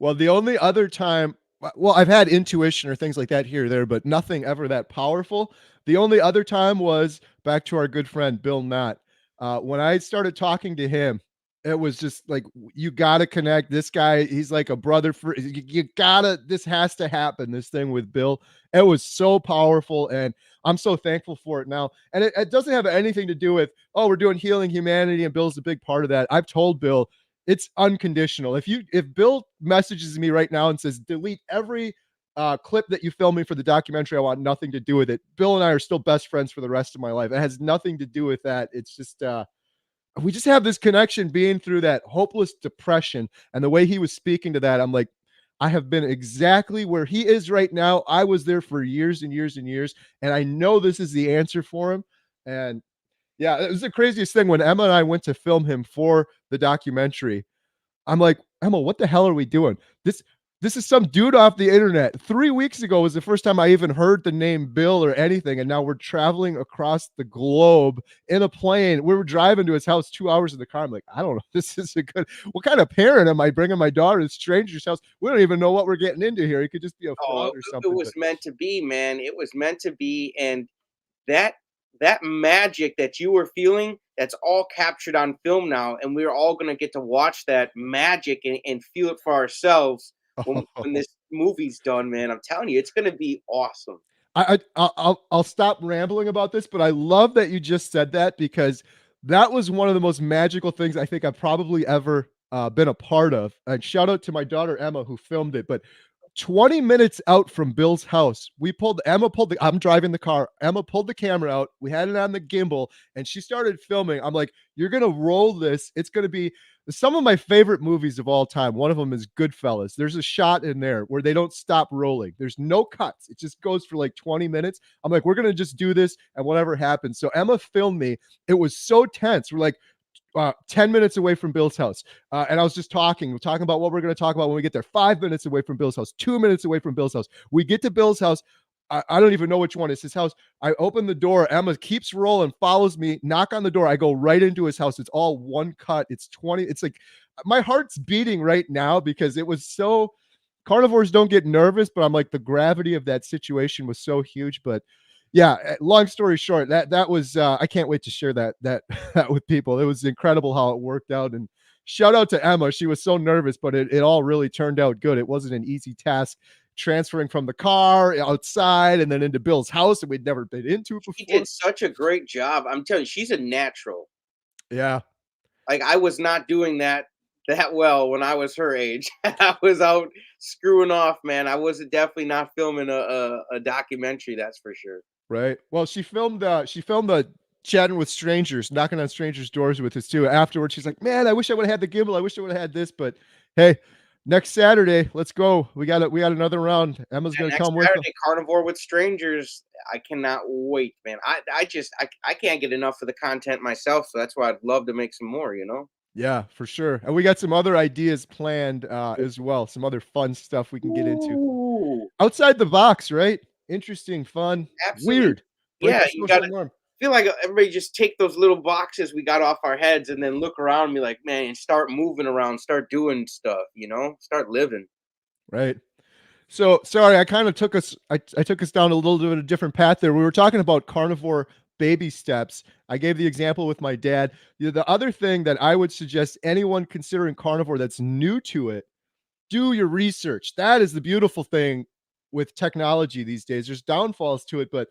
Well, the only other time, well, I've had intuition or things like that here or there, but nothing ever that powerful. The only other time was back to our good friend Bill Knott. When I started talking to him, it was just like, you got to connect. This guy, he's like a brother for you. Gotta, this has to happen. This thing with Bill, it was so powerful, and I'm so thankful for it now. And it doesn't have anything to do with, oh, we're doing healing humanity, and Bill's a big part of that. I've told Bill it's unconditional. If Bill messages me right now and says delete every clip that you filmed me for the documentary, I want nothing to do with it. Bill and I are still best friends for the rest of my life. It has nothing to do with that. It's just we just have this connection being through that hopeless depression, and the way he was speaking to that, I'm like, I have been exactly where he is right now. I was there for years and years and years, and I know this is the answer for him. And yeah, it was the craziest thing when Emma and I went to film him for the documentary. I'm like, Emma, what the hell are we doing? This is some dude off the internet. 3 weeks ago was the first time I even heard the name Bill or anything, and now we're traveling across the globe in a plane. We were driving to his house 2 hours in the car. I'm like, I don't know. This is a good. What kind of parent am I bringing my daughter to a stranger's house? We don't even know what we're getting into here. He could just be a Oh, fraud or it something. was meant to be, man. It was meant to be, and that that magic that you were feeling, that's all captured on film now, and we're all gonna get to watch that magic and feel it for ourselves when this movie's done, man. I'm telling you, it's gonna be awesome. I'll stop rambling about this, but I love that you just said that because that was one of the most magical things I think I've probably ever been a part of. And shout out to my daughter Emma who filmed it. But 20 minutes out from Bill's house, I'm driving the car. Emma pulled the camera out. We had it on the gimbal and she started filming. I'm like, you're going to roll this. It's going to be some of my favorite movies of all time. One of them is Goodfellas. There's a shot in there where they don't stop rolling. There's no cuts. It just goes for like 20 minutes. I'm like, we're going to just do this and whatever happens. So Emma filmed me. It was so tense. We're like, 10 minutes away from Bill's house. And I was just we're talking about what we're going to talk about when we get there. 5 minutes away from Bill's house, 2 minutes away from Bill's house. We get to Bill's house. I don't even know which one is his house. I open the door. Emma keeps rolling, follows me, knock on the door. I go right into his house. It's all one cut. It's 20. It's like my heart's beating right now because it was so. Carnivores don't get nervous, but I'm like the gravity of that situation was so huge. But yeah, long story short, that was I can't wait to share that that with people. It was incredible how it worked out. And shout out to Emma. She was so nervous, but it all really turned out good. It wasn't an easy task transferring from the car outside and then into Bill's house, and we'd never been into it She before. did such a great job. I'm telling you, she's a natural. Yeah. Like I was not doing that well when I was her age. I was out screwing off, man. I was definitely not filming a documentary, that's for sure. Right. Well, she filmed chatting with strangers, knocking on strangers' doors with us too. Afterwards, she's like, "Man, I wish I would have had the gimbal. I wish I would have had this." But hey, next Saturday, let's go. We got another round. Emma's And gonna next come with us. Saturday, Carnivore with Strangers. I cannot wait, man. I can't get enough of the content myself, so that's why I'd love to make some more, you know? Yeah, for sure. And we got some other ideas planned as well. Some other fun stuff we can get into. Ooh, Outside the box, right? Interesting, fun, absolutely. weird. Break Yeah, the you social gotta norm. feel like everybody just take those little boxes we got off our heads and then look around and be like, man, and start moving around, start doing stuff, you know? Start living. Right. So sorry, I kind of took us I took us down a little bit of a different path there. We were talking about carnivore baby steps. I gave the example with my dad. The other thing that I would suggest anyone considering carnivore that's new to it, do your research. That is the beautiful thing with technology these days. There's downfalls to it, but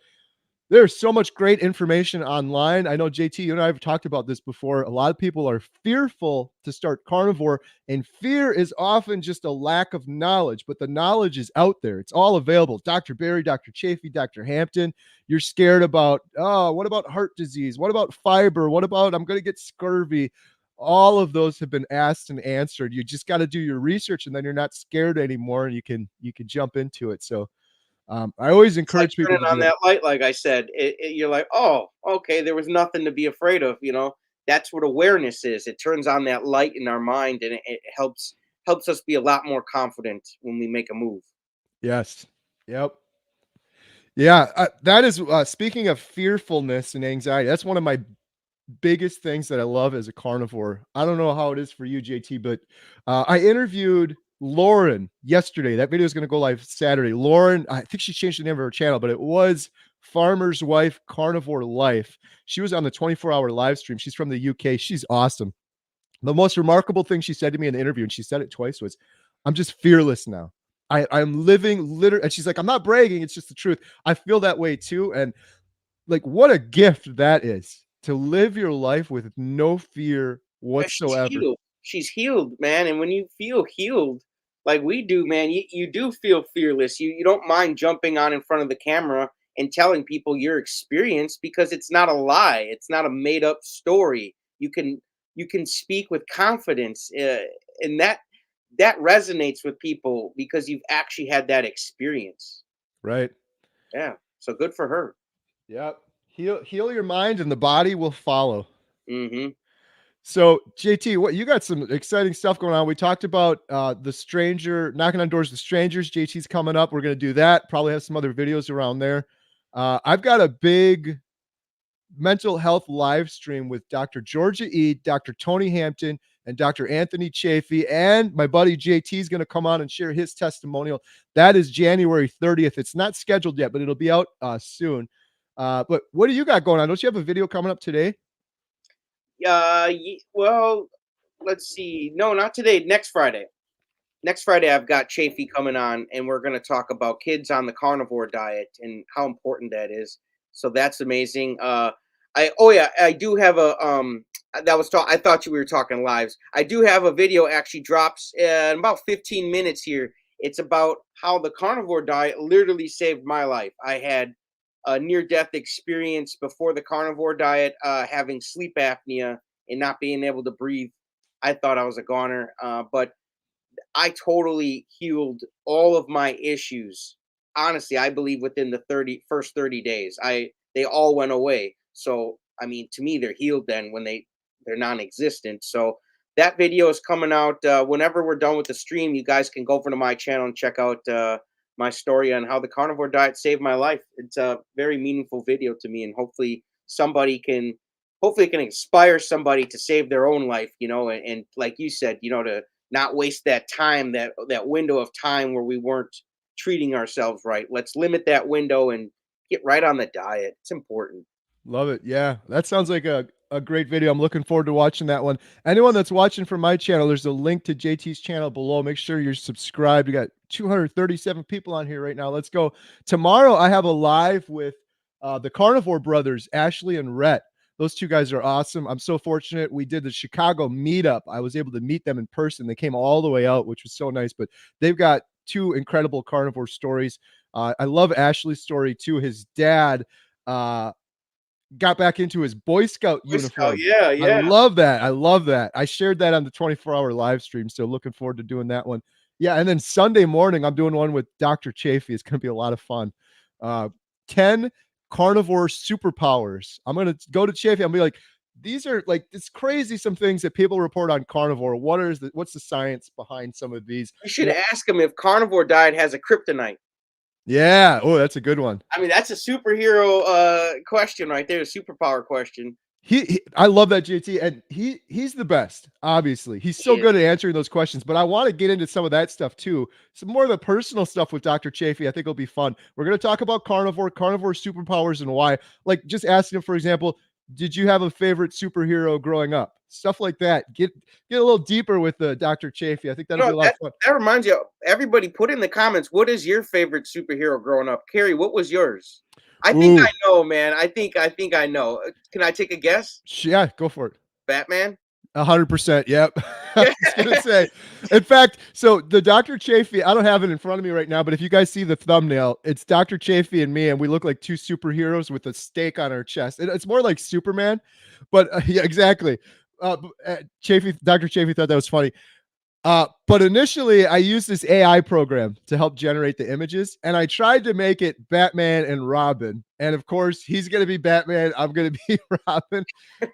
there's so much great information online. I know JT, you and I have talked about this before. A lot of people are fearful to start carnivore, and fear is often just a lack of knowledge, but the knowledge is out there. It's all available. Dr. Barry, Dr. Chafee, Dr. Hampton. You're scared about, oh, what about heart disease? What about fiber? What about I'm going to get scurvy? All of those have been asked and answered. You just got to do your research, and then you're not scared anymore, and you can jump into it. So I always It's like encourage people turning to do on that. that light, like I said. You're like, oh, okay, there was nothing to be afraid of, you know. That's what awareness is. It turns on that light in our mind, and it helps us be a lot more confident when we make a move. Yes. Yep. Yeah. That is speaking of fearfulness and anxiety. That's one of my biggest things that I love as a carnivore. I don't know how it is for you, JT, but I interviewed Lauren yesterday. That video is going to go live Saturday. Lauren, I think she changed the name of her channel, but it was Farmer's Wife Carnivore Life. She was on the 24-hour live stream. She's from the UK. She's awesome. The most remarkable thing she said to me in the interview, and she said it twice, was, "I'm just fearless now. I'm living literally," and she's like, "I'm not bragging. It's just the truth. I feel that way too." And like, what a gift that is to live your life with no fear Yeah, she's whatsoever. healed. She's healed, man. And when you feel healed, like we do, man, you do feel fearless. You don't mind jumping on in front of the camera and telling people your experience because it's not a lie. It's not a made up story. You can speak with confidence, and that resonates with people because you've actually had that experience. Right. Yeah. So good for her. Yep. Heal your mind and the body will follow. Hmm. So JT, what you got some exciting stuff going on. We talked about the stranger knocking on doors with strangers. JT's coming up. We're gonna do that. Probably have some other videos around there. I've got a big mental health live stream with Dr. Georgia E, Dr. Tony Hampton, and Dr. Anthony Chafee, and my buddy JT is going to come on and share his testimonial. That is January 30th. It's not scheduled yet, but it'll be out soon. But what do you got going on? Don't you have a video coming up today? Well, let's see. No, not today. Next Friday. Next Friday, I've got Chafee coming on, and we're going to talk about kids on the carnivore diet and how important that is. So that's amazing. I do have a I thought we were talking lives. I do have a video actually drops in about 15 minutes here. It's about how the carnivore diet literally saved my life. I had a near-death experience before the carnivore diet, having sleep apnea and not being able to breathe. I thought I was a goner, but I totally healed all of my issues. Honestly, I believe within the first 30 days, they all went away. So, I mean, to me, they're healed then when they're non-existent. So that video is coming out whenever we're done with the stream. You guys can go over to my channel and check out my story on how the carnivore diet saved my life. It's a very meaningful video to me, and hopefully it can inspire somebody to save their own life, and like you said, to not waste that time, that window of time where we weren't treating ourselves right. Let's limit that window and get right on the diet. It's important. Love it. Yeah, that sounds like a great video. I'm looking forward to watching that one. Anyone that's watching from my channel, there's a link to JT's channel below. Make sure you're subscribed. We got 237 people on here right now. Let's go. Tomorrow, I have a live with the Carnivore brothers, Ashley and Rhett. Those two guys are awesome. I'm so fortunate. We did the Chicago meetup. I was able to meet them in person. They came all the way out, which was so nice. But they've got two incredible carnivore stories. I love Ashley's story too. His dad got back into his Boy Scout uniform. Yeah. I love that. I love that. I shared that on the 24-hour live stream. So looking forward to doing that one. Yeah. And then Sunday morning, I'm doing one with Dr. Chafee. It's going to be a lot of fun. 10 carnivore superpowers. I'm going to go to Chafee. I'll be like, these are like, it's crazy. Some things that people report on carnivore. What's the science behind some of these? You should ask him if carnivore diet has a kryptonite. Yeah. Oh, that's a good one. I mean, that's a superhero question right there, a superpower question. I love that, JT, and he's the best. Obviously, he's so good at answering those questions. But I want to get into some of that stuff too. Some more of the personal stuff with Dr. Chafee. I think it'll be fun. We're going to talk about carnivore superpowers, and why. Like just asking him, for example, did you have a favorite superhero growing up? Stuff like that. Get a little deeper with Dr. Chafee. I think that'll be a lot of fun. That reminds you, everybody put in the comments, what is your favorite superhero growing up? Kerry, what was yours? I think I know, man. I think I know. Can I take a guess? Yeah, go for it. Batman? 100%. Yep. I was gonna say. In fact, so the Dr. Chafee, I don't have it in front of me right now, but if you guys see the thumbnail, it's Dr. Chafee and me, and we look like two superheroes with a stake on our chest. It's more like Superman, but yeah, exactly. Dr. Chafee thought that was funny. But initially, I used this AI program to help generate the images, and I tried to make it Batman and Robin. And of course, he's going to be Batman. I'm going to be Robin.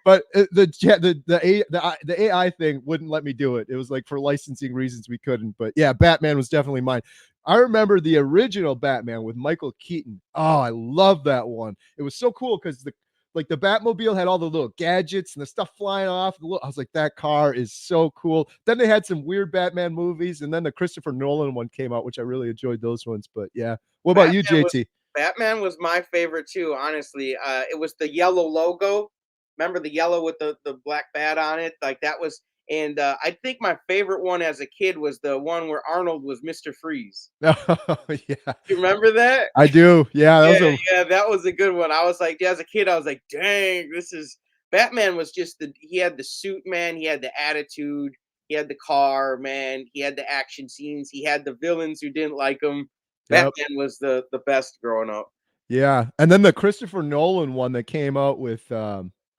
But the AI thing wouldn't let me do it. It was like for licensing reasons we couldn't. But yeah, Batman was definitely mine. I remember the original Batman with Michael Keaton. Oh, I love that one. It was so cool because the Batmobile had all the little gadgets and the stuff flying off. I was like, that car is so cool. Then they had some weird Batman movies, and then the Christopher Nolan one came out, which I really enjoyed those ones. But yeah, what about you, JT? Batman was my favorite too, honestly. It was the yellow logo. Remember the yellow with the black bat on it? Like that was. And I think my favorite one as a kid was the one where Arnold was Mr. Freeze. Oh, yeah. You remember that? I do. Yeah. That was a good one. I was like, as a kid, I was like, dang, Batman was just he had the suit, man. He had the attitude. He had the car, man. He had the action scenes. He had the villains who didn't like him. Yep. Batman was the best growing up. Yeah. And then the Christopher Nolan one that came out with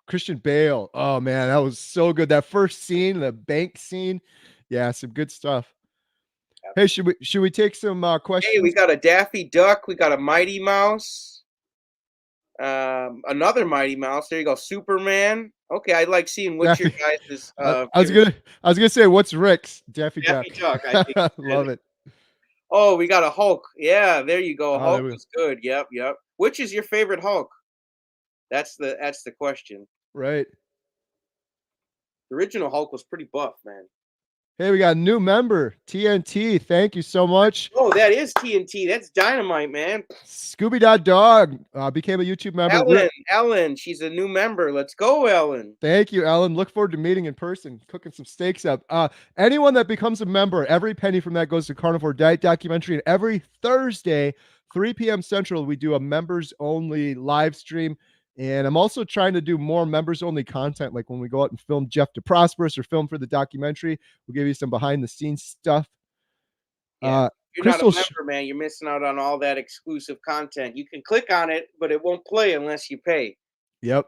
Christian Bale. Oh man, that was so good. That first scene, the bank scene. Yeah, some good stuff. Hey, should we take some questions? Hey, we got a Daffy Duck. We got a Mighty Mouse. Another Mighty Mouse. There you go. Superman. Okay, I like seeing what's your Daffy. guys' I was gonna say what's Rick's Daffy Daffy Duck. Duck. I think. Love it. Oh, we got a Hulk. Yeah, there you go. Oh, there Hulk we go. is good. Yep, yep. Which is your favorite Hulk? That's the question. Right. The original Hulk was pretty buff, man. Hey, we got a new member, TNT. Thank you so much. Oh, that is TNT. That's dynamite, man. Scooby Dog became a YouTube member. Ellen, she's a new member. Let's go, Ellen. Thank you, Ellen. Look forward to meeting in person, cooking some steaks up. Anyone that becomes a member, every penny from that goes to Carnivore Diet Documentary. And every Thursday, 3 p.m. Central, we do a members-only live stream. And I'm also trying to do more members-only content, like when we go out and film Jeff DeProsperous or film for the documentary. We'll give you some behind-the-scenes stuff. Yeah. If you're Crystal, not a member, man, you're missing out on all that exclusive content. You can click on it, but it won't play unless you pay. Yep.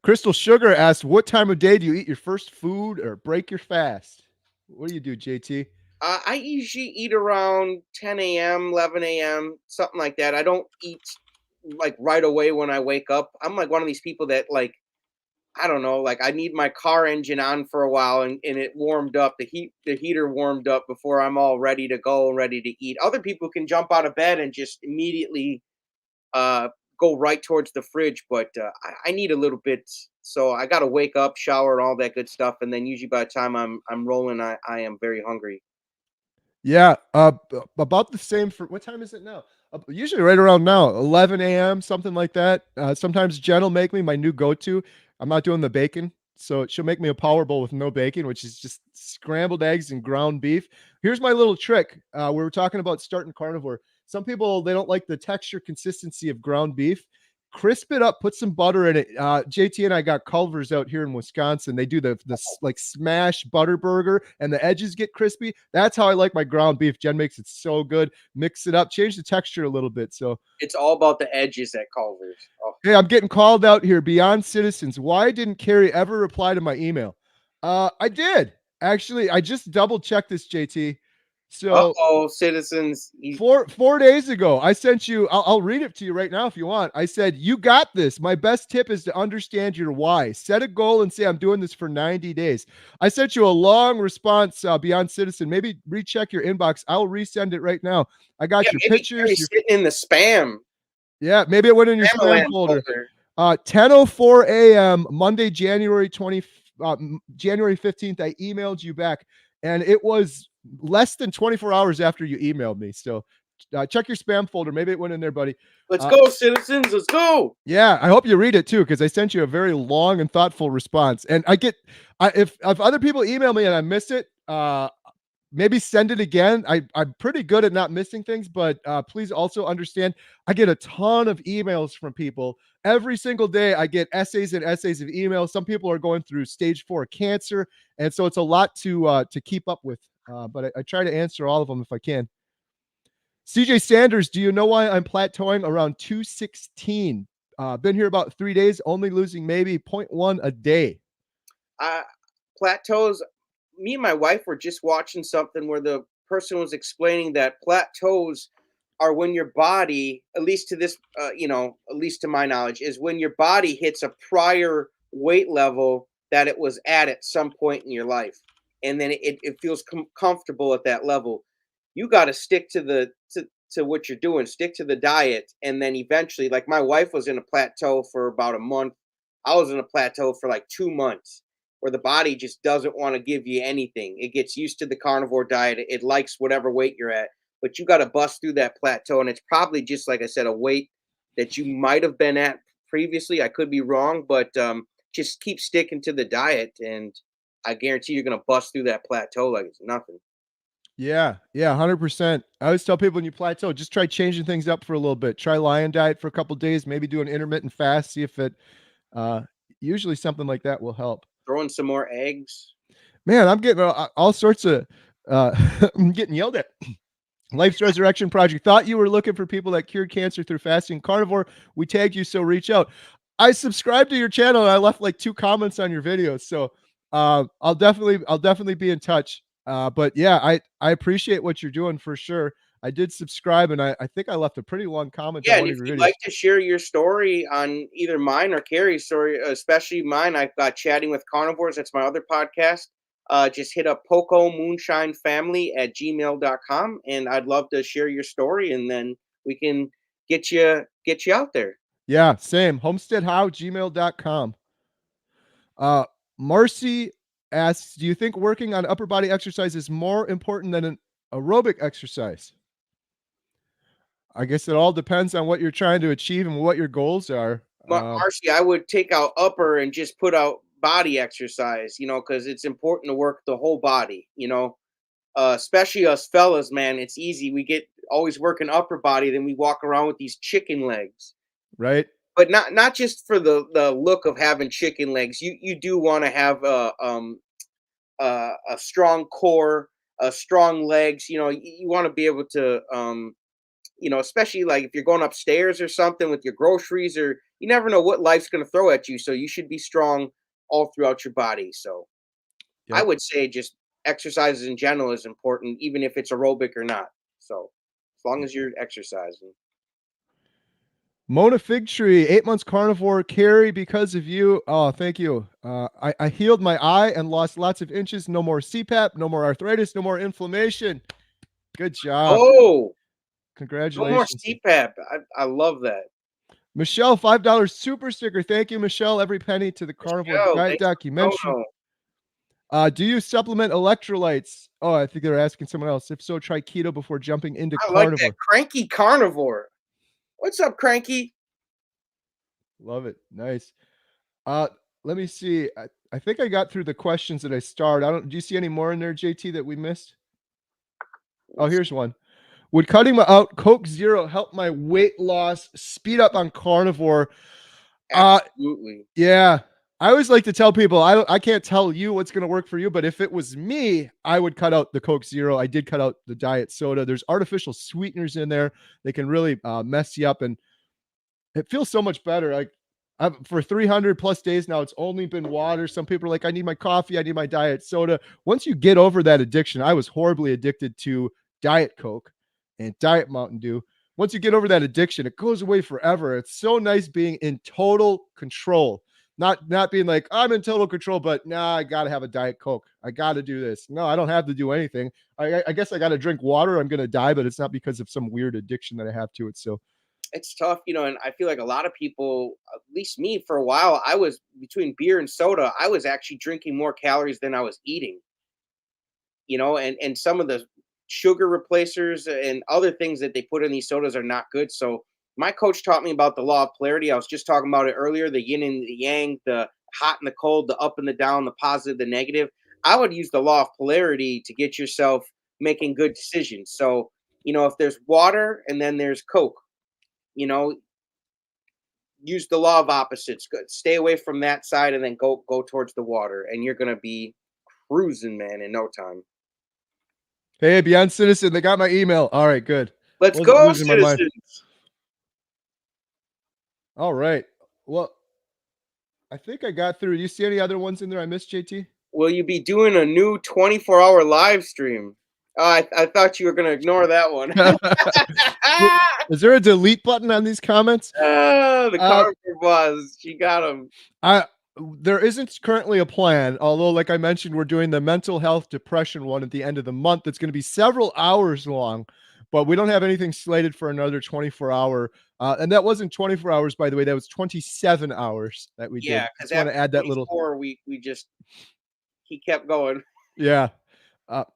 Crystal Sugar asked, what time of day do you eat your first food or break your fast? What do you do, JT? I usually eat around 10 a.m., 11 a.m., something like that. I don't eat like right away when I wake up. I'm like one of these people that like, I don't know, like I need my car engine on for a while and it warmed up, the heater warmed up before I'm all ready to go and ready to eat. Other people can jump out of bed and just immediately go right towards the fridge, but I need a little bit. So I got to wake up, shower, and all that good stuff, and then usually by the time I'm rolling, I am very hungry. Yeah, about the same for what time is it now? Usually right around now, 11 a.m., something like that. Sometimes Jen will make me my new go-to. I'm not doing the bacon, so she'll make me a power bowl with no bacon, which is just scrambled eggs and ground beef. Here's my little trick. We were talking about starting carnivore. Some people, they don't like the texture consistency of ground beef. Crisp it up, put some butter in it. JT and I got Culver's out here in Wisconsin. They do the like smash butter burger and the edges get crispy. That's how I like my ground beef. Jen makes it so good. Mix it up, change the texture a little bit. So it's all about the edges at Culver's. Oh. Hey, I'm getting called out here. Beyond Citizens. Why didn't Kerry ever reply to my email? I did. Actually, I just double checked this, JT. So Citizens. 4 days ago, I sent you, I'll read it to you right now if you want. I said, you got this. My best tip is to understand your why. Set a goal and say, I'm doing this for 90 days. I sent you a long response, Beyond Citizen. Maybe recheck your inbox. I'll resend it right now. I got your pictures. You're sitting in the spam. Yeah, maybe it went in your spam folder. 10:04 a.m. Monday, January 15th, I emailed you back, and it was less than 24 hours after you emailed me. So check your spam folder. Maybe it went in there, buddy. Let's go, citizens. Let's go. Yeah, I hope you read it too, because I sent you a very long and thoughtful response. And if other people email me and I miss it, maybe send it again. I'm pretty good at not missing things, but please also understand, I get a ton of emails from people. Every single day, I get essays and essays of emails. Some people are going through stage 4 cancer, and so it's a lot to keep up with. But I try to answer all of them if I can. CJ Sanders, do you know why I'm plateauing around 216? Been here about 3 days, only losing maybe 0.1 a day. Plateaus. Me and my wife were just watching something where the person was explaining that plateaus are when your body, at least to this, at least to my knowledge, is when your body hits a prior weight level that it was at some point in your life, and then it feels comfortable at that level. You got to stick to to what you're doing, stick to the diet, and then eventually, like my wife was in a plateau for about a month. I was in a plateau for like 2 months, where the body just doesn't want to give you anything. It gets used to the carnivore diet. It likes whatever weight you're at, but you got to bust through that plateau. And it's probably just, like I said, a weight that you might have been at previously. I could be wrong, but just keep sticking to the diet. And I guarantee you're going to bust through that plateau like it's nothing. Yeah, 100%. I always tell people when you plateau, just try changing things up for a little bit. Try lion diet for a couple days, maybe do an intermittent fast, see if it, usually something like that will help. Throwing some more eggs. Man, I'm getting all sorts of, I'm getting yelled at. Life's Resurrection Project. Thought you were looking for people that cured cancer through fasting carnivore. We tagged you, so reach out. I subscribed to your channel and I left like 2 comments on your videos. So I'll definitely be in touch. But yeah, I appreciate what you're doing for sure. I did subscribe, and I think I left a pretty long comment Yeah, on and one if of your you'd videos. like to share your story on either mine or Carrie's story, especially mine, I've got Chatting with Carnivores. That's my other podcast. Just hit up Poco Moonshine Family at gmail.com, and I'd love to share your story, and then we can get you out there. Yeah, same. Homesteadhow@gmail.com. Marcy asks, do you think working on upper body exercise is more important than an aerobic exercise? I guess it all depends on what you're trying to achieve and what your goals are. Marcy, I would take out upper and just put out body exercise, because it's important to work the whole body, especially us fellas, man. It's easy. We get always working upper body, then we walk around with these chicken legs. Right? But not just for the look of having chicken legs. You do want to have a strong core, strong legs. You want to be able to especially like if you're going upstairs or something with your groceries, or you never know what life's going to throw at you. So you should be strong all throughout your body. So I Yep. would say just exercises in general is important, even if it's aerobic or not. So as long as you're exercising. Mona Fig Tree, 8 months carnivore, Kerry, because of you. Oh, thank you. I healed my eye and lost lots of inches. No more CPAP, no more arthritis, no more inflammation. Good job. Oh, no more Congratulations. CPAP. I love that. Michelle, $5 super sticker. Thank you, Michelle. Every penny to the carnivore Michelle, diet thanks for documentary. Chrono. Do you supplement electrolytes? Oh, I think they're asking someone else. If so, try keto before jumping into I like that. carnivore. Cranky Carnivore. What's up, Cranky? Love it. Nice. Uh, Let me see. I think I got through the questions that I starred. Do you see any more in there, JT, that we missed? Oh, here's one. Would cutting out Coke Zero help my weight loss, speed up on carnivore? Absolutely. Yeah. I always like to tell people, I can't tell you what's going to work for you, but if it was me, I would cut out the Coke Zero. I did cut out the diet soda. There's artificial sweeteners in there. They can really mess you up, and it feels so much better. Like for 300 plus days now, it's only been water. Some people are like, I need my coffee. I need my diet soda. Once you get over that addiction, I was horribly addicted to Diet Coke and Diet Mountain Dew. Once you get over that addiction, it goes away forever. It's so nice being in total control. Not being like, I'm in total control, but nah, I got to have a Diet Coke. I got to do this. No, I don't have to do anything. I guess I got to drink water. I'm going to die, but it's not because of some weird addiction that I have to it. So It's tough, and I feel like a lot of people, at least me for a while, I was between beer and soda, I was actually drinking more calories than I was eating. And some of the sugar replacers and other things that they put in these sodas are not good. So my coach taught me about the law of polarity. I was just talking about it earlier, the yin and the yang, the hot and the cold, the up and the down, the positive, the negative. I would use the law of polarity to get yourself making good decisions. So, if there's water and then there's Coke, you know, use the law of opposites. Good. Stay away from that side and then go towards the water, and you're gonna be cruising, man, in no time. hey, Beyond Citizen, they got my email. All right, good. Let's Wasn't go, losing my mind. citizens. All right. Well, I think I got through. Do you see any other ones in there I missed, JT? Will you be doing a new 24-hour live stream? I thought you were gonna ignore that one. Is there a delete button on these comments? The carnivore boss, she got him. There isn't currently a plan, although, like I mentioned, we're doing the mental health depression one at the end of the month. It's going to be several hours long, but we don't have anything slated for another 24-hour. And that wasn't 24 hours, by the way. That was 27 hours that we did. Yeah, because I want to add that little. We just he kept going. Yeah.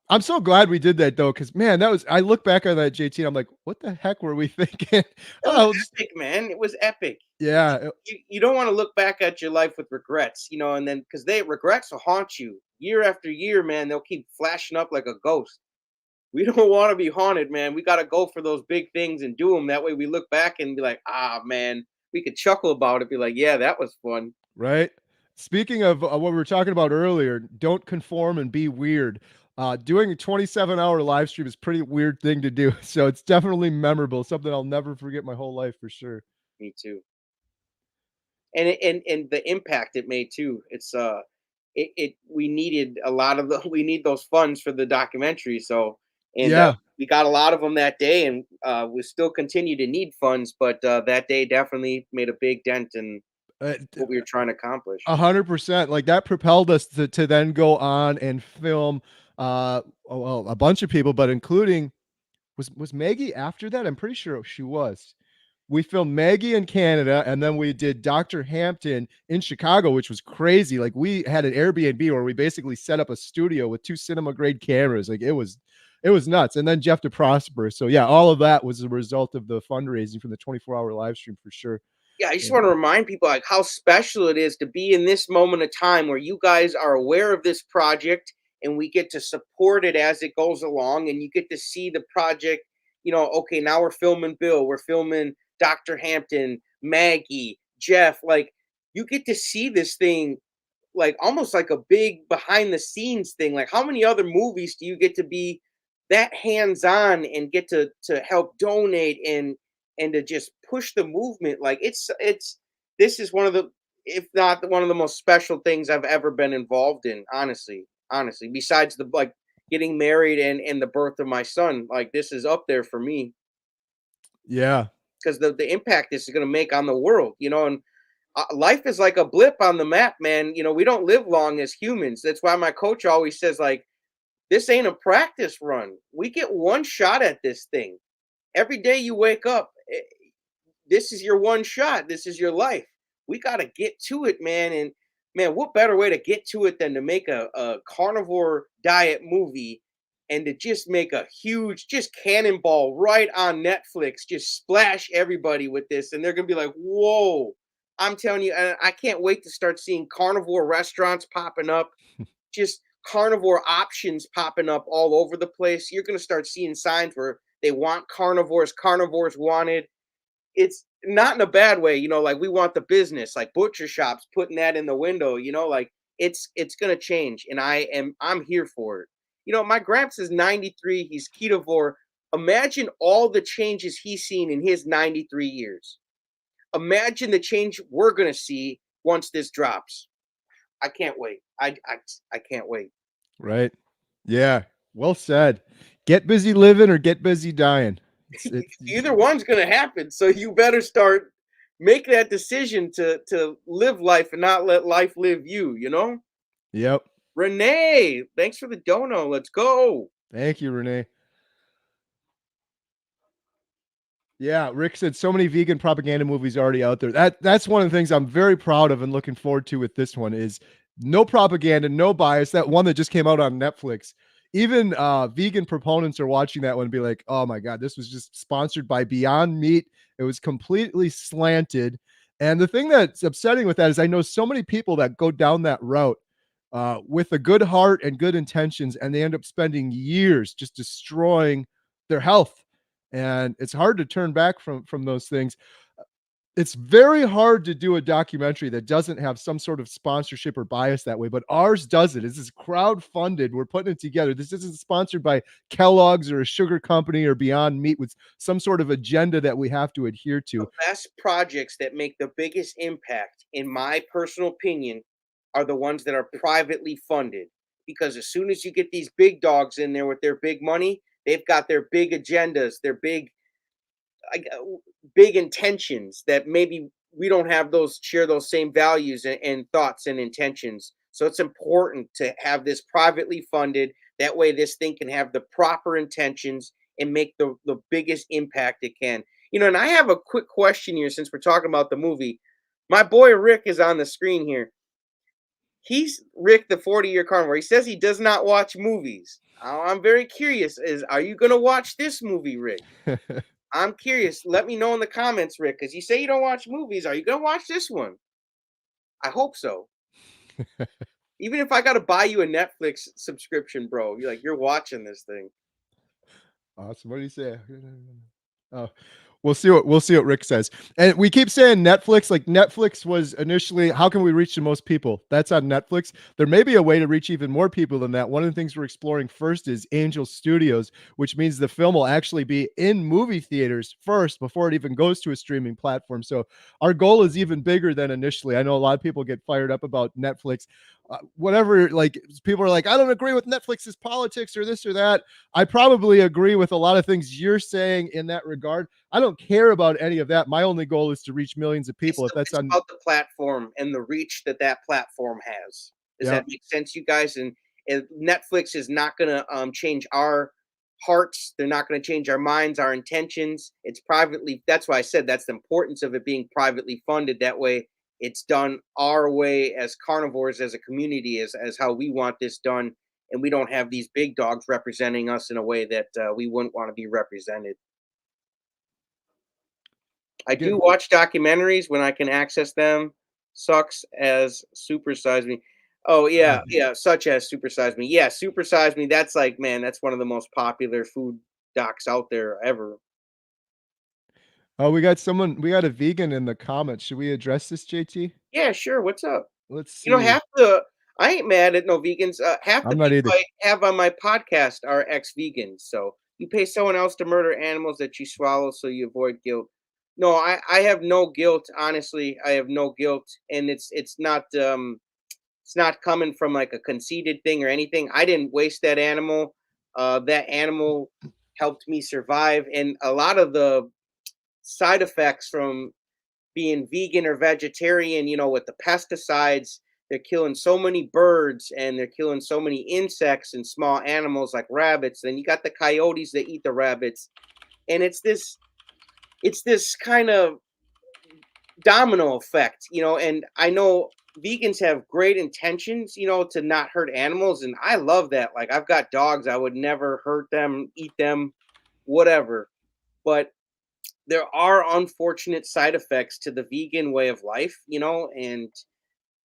I'm so glad we did that though, because man, I look back on that, JT, and I'm like, what the heck were we thinking? It was epic, man. It was epic. Yeah. You don't want to look back at your life with regrets, and then because regrets will haunt you year after year, man. They'll keep flashing up like a ghost. We don't want to be haunted, man. We got to go for those big things and do them. That way we look back and be like, man, we could chuckle about it. Be like, yeah, that was fun. Right. Speaking of what we were talking about earlier, don't conform and be weird. Doing a 27-hour live stream is a pretty weird thing to do. So it's definitely memorable. Something I'll never forget my whole life for sure. Me too. And the impact it made too. It's we needed we need those funds for the documentary. So And Yeah. we got a lot of them that day, and we still continue to need funds, but that day definitely made a big dent in Uh, what we were trying to accomplish. 100%. Like that propelled us to then go on and film well, a bunch of people, but including was Maggie after that? I'm pretty sure she was. We filmed Maggie in Canada, and then we did Dr. Hampton in Chicago, which was crazy. Like we had an Airbnb where we basically set up a studio with 2 cinema grade cameras. Like it was nuts. And then Jeff to Prosper. So yeah, all of that was a result of the fundraising from the 24-hour live stream for sure. Yeah, I just Yeah. want to remind people like how special it is to be in this moment of time where you guys are aware of this project and we get to support it as it goes along, and you get to see the project, okay, now we're filming Bill, we're filming Dr. Hampton, Maggie, Jeff, like you get to see this thing like almost like a big behind the scenes thing. Like how many other movies do you get to be that hands on and get to help donate and to just push the movement? Like it's this is one of the, if not one of the most special things I've ever been involved in, honestly, besides the like getting married and the birth of my son. Like this is up there for me Yeah. because the impact this is going to make on the world, and life is like a blip on the map, man. We don't live long as humans. That's why my coach always says, like, this ain't a practice run. We get one shot at this thing. Every day you wake up, this is your one shot. This is your life. We got to get to it, man. And man, what better way to get to it than to make a carnivore diet movie and to just make a huge, just cannonball right on Netflix, just splash everybody with this. And they're going to be like, whoa. I'm telling you, and I can't wait to start seeing carnivore restaurants popping up, just carnivore options popping up all over the place. You're going to start seeing signs where they want carnivores wanted. It's not in a bad way, like we want the business, like butcher shops putting that in the window, like it's going to change, and I'm here for it. My gramps is 93, he's ketovore. Imagine all the changes he's seen in his 93 years. Imagine the change we're going to see once this drops. I can't wait. I can't wait. Right. Yeah. Well said. Get busy living or get busy dying. Either one's going to happen. So you better start make that decision to live life and not let life live you, Yep. Renee, thanks for the dono. Let's go. Thank you, Renee. Yeah, Rick said so many vegan propaganda movies already out there. That's one of the things I'm very proud of and looking forward to with this one is no propaganda, no bias. That one that just came out on Netflix. Even vegan proponents are watching that one and be like, oh my God, this was just sponsored by Beyond Meat. It was completely slanted. And the thing that's upsetting with that is I know so many people that go down that route with a good heart and good intentions, and they end up spending years just destroying their health. And it's hard to turn back from those things. It's very hard to do a documentary that doesn't have some sort of sponsorship or bias that way, but ours does it. This is crowd-funded. We're putting it together. This isn't sponsored by Kellogg's or a sugar company or Beyond Meat with some sort of agenda that we have to adhere to. The best projects that make the biggest impact, in my personal opinion, are the ones that are privately funded. Because as soon as you get these big dogs in there with their big money, they've got their big agendas, their big intentions that maybe we don't have share those same values and thoughts and intentions. So it's important to have this privately funded. That way this thing can have the proper intentions and make the biggest impact it can. And I have a quick question here since we're talking about the movie. My boy Rick is on the screen here. He's Rick, the 40-year carnivore. He says he does not watch movies. I'm very curious. Are you going to watch this movie, Rick? I'm curious. Let me know in the comments, Rick, because you say you don't watch movies. Are you going to watch this one? I hope so. Even if I got to buy you a Netflix subscription, bro, you're watching this thing. Awesome. What do you say? Oh, we'll see what Rick says. And we keep saying Netflix, like Netflix was initially, how can we reach the most people? That's on Netflix. There may be a way to reach even more people than that. One of the things we're exploring first is Angel Studios, which means the film will actually be in movie theaters first before it even goes to a streaming platform. So our goal is even bigger than initially. I know a lot of people get fired up about Netflix. whatever, like people are like, I don't agree with Netflix's politics or this or that. I probably agree with a lot of things you're saying in that regard. I don't care about any of that. My only goal is to reach millions of people. If that's It's on, about the platform and the reach that that platform has. Does yeah, that make sense, you guys? And Netflix is not going to change our hearts. They're not going to change our minds, our intentions. It's privately. That's why I said that's the importance of it being privately funded. That way, it's done our way as carnivores, as a community, as how we want this done, and we don't have these big dogs representing us in a way that we wouldn't want to be represented. I get, do watch documentaries when I can access them. Sucks as Super Size Me. Oh yeah, yeah, such as Super Size Me. Yeah, Super Size Me. That's like, man, that's one of the most popular food docs out there ever. oh, we got a vegan in the comments. Should we address this, JT? Yeah, sure. What's up? Let's You know, see. I ain't mad at no vegans. Half the I'm not people either. I have on my podcast are ex-vegans. So you pay someone else to murder animals that you swallow so you avoid guilt. No, I have no guilt. Honestly, I have no guilt, and it's not coming from like a conceited thing or anything. I didn't waste that animal. That animal helped me survive, and a lot of the side effects from being vegan or vegetarian, you know, with the pesticides, they're killing so many birds and they're killing so many insects and small animals like rabbits. Then you got the coyotes that eat the rabbits, and it's this kind of domino effect, you know. And I know vegans have great intentions, you know, to not hurt animals, and I love that. Like I've got dogs, I would never hurt them, eat them, whatever. But there are unfortunate side effects to the vegan way of life, you know, and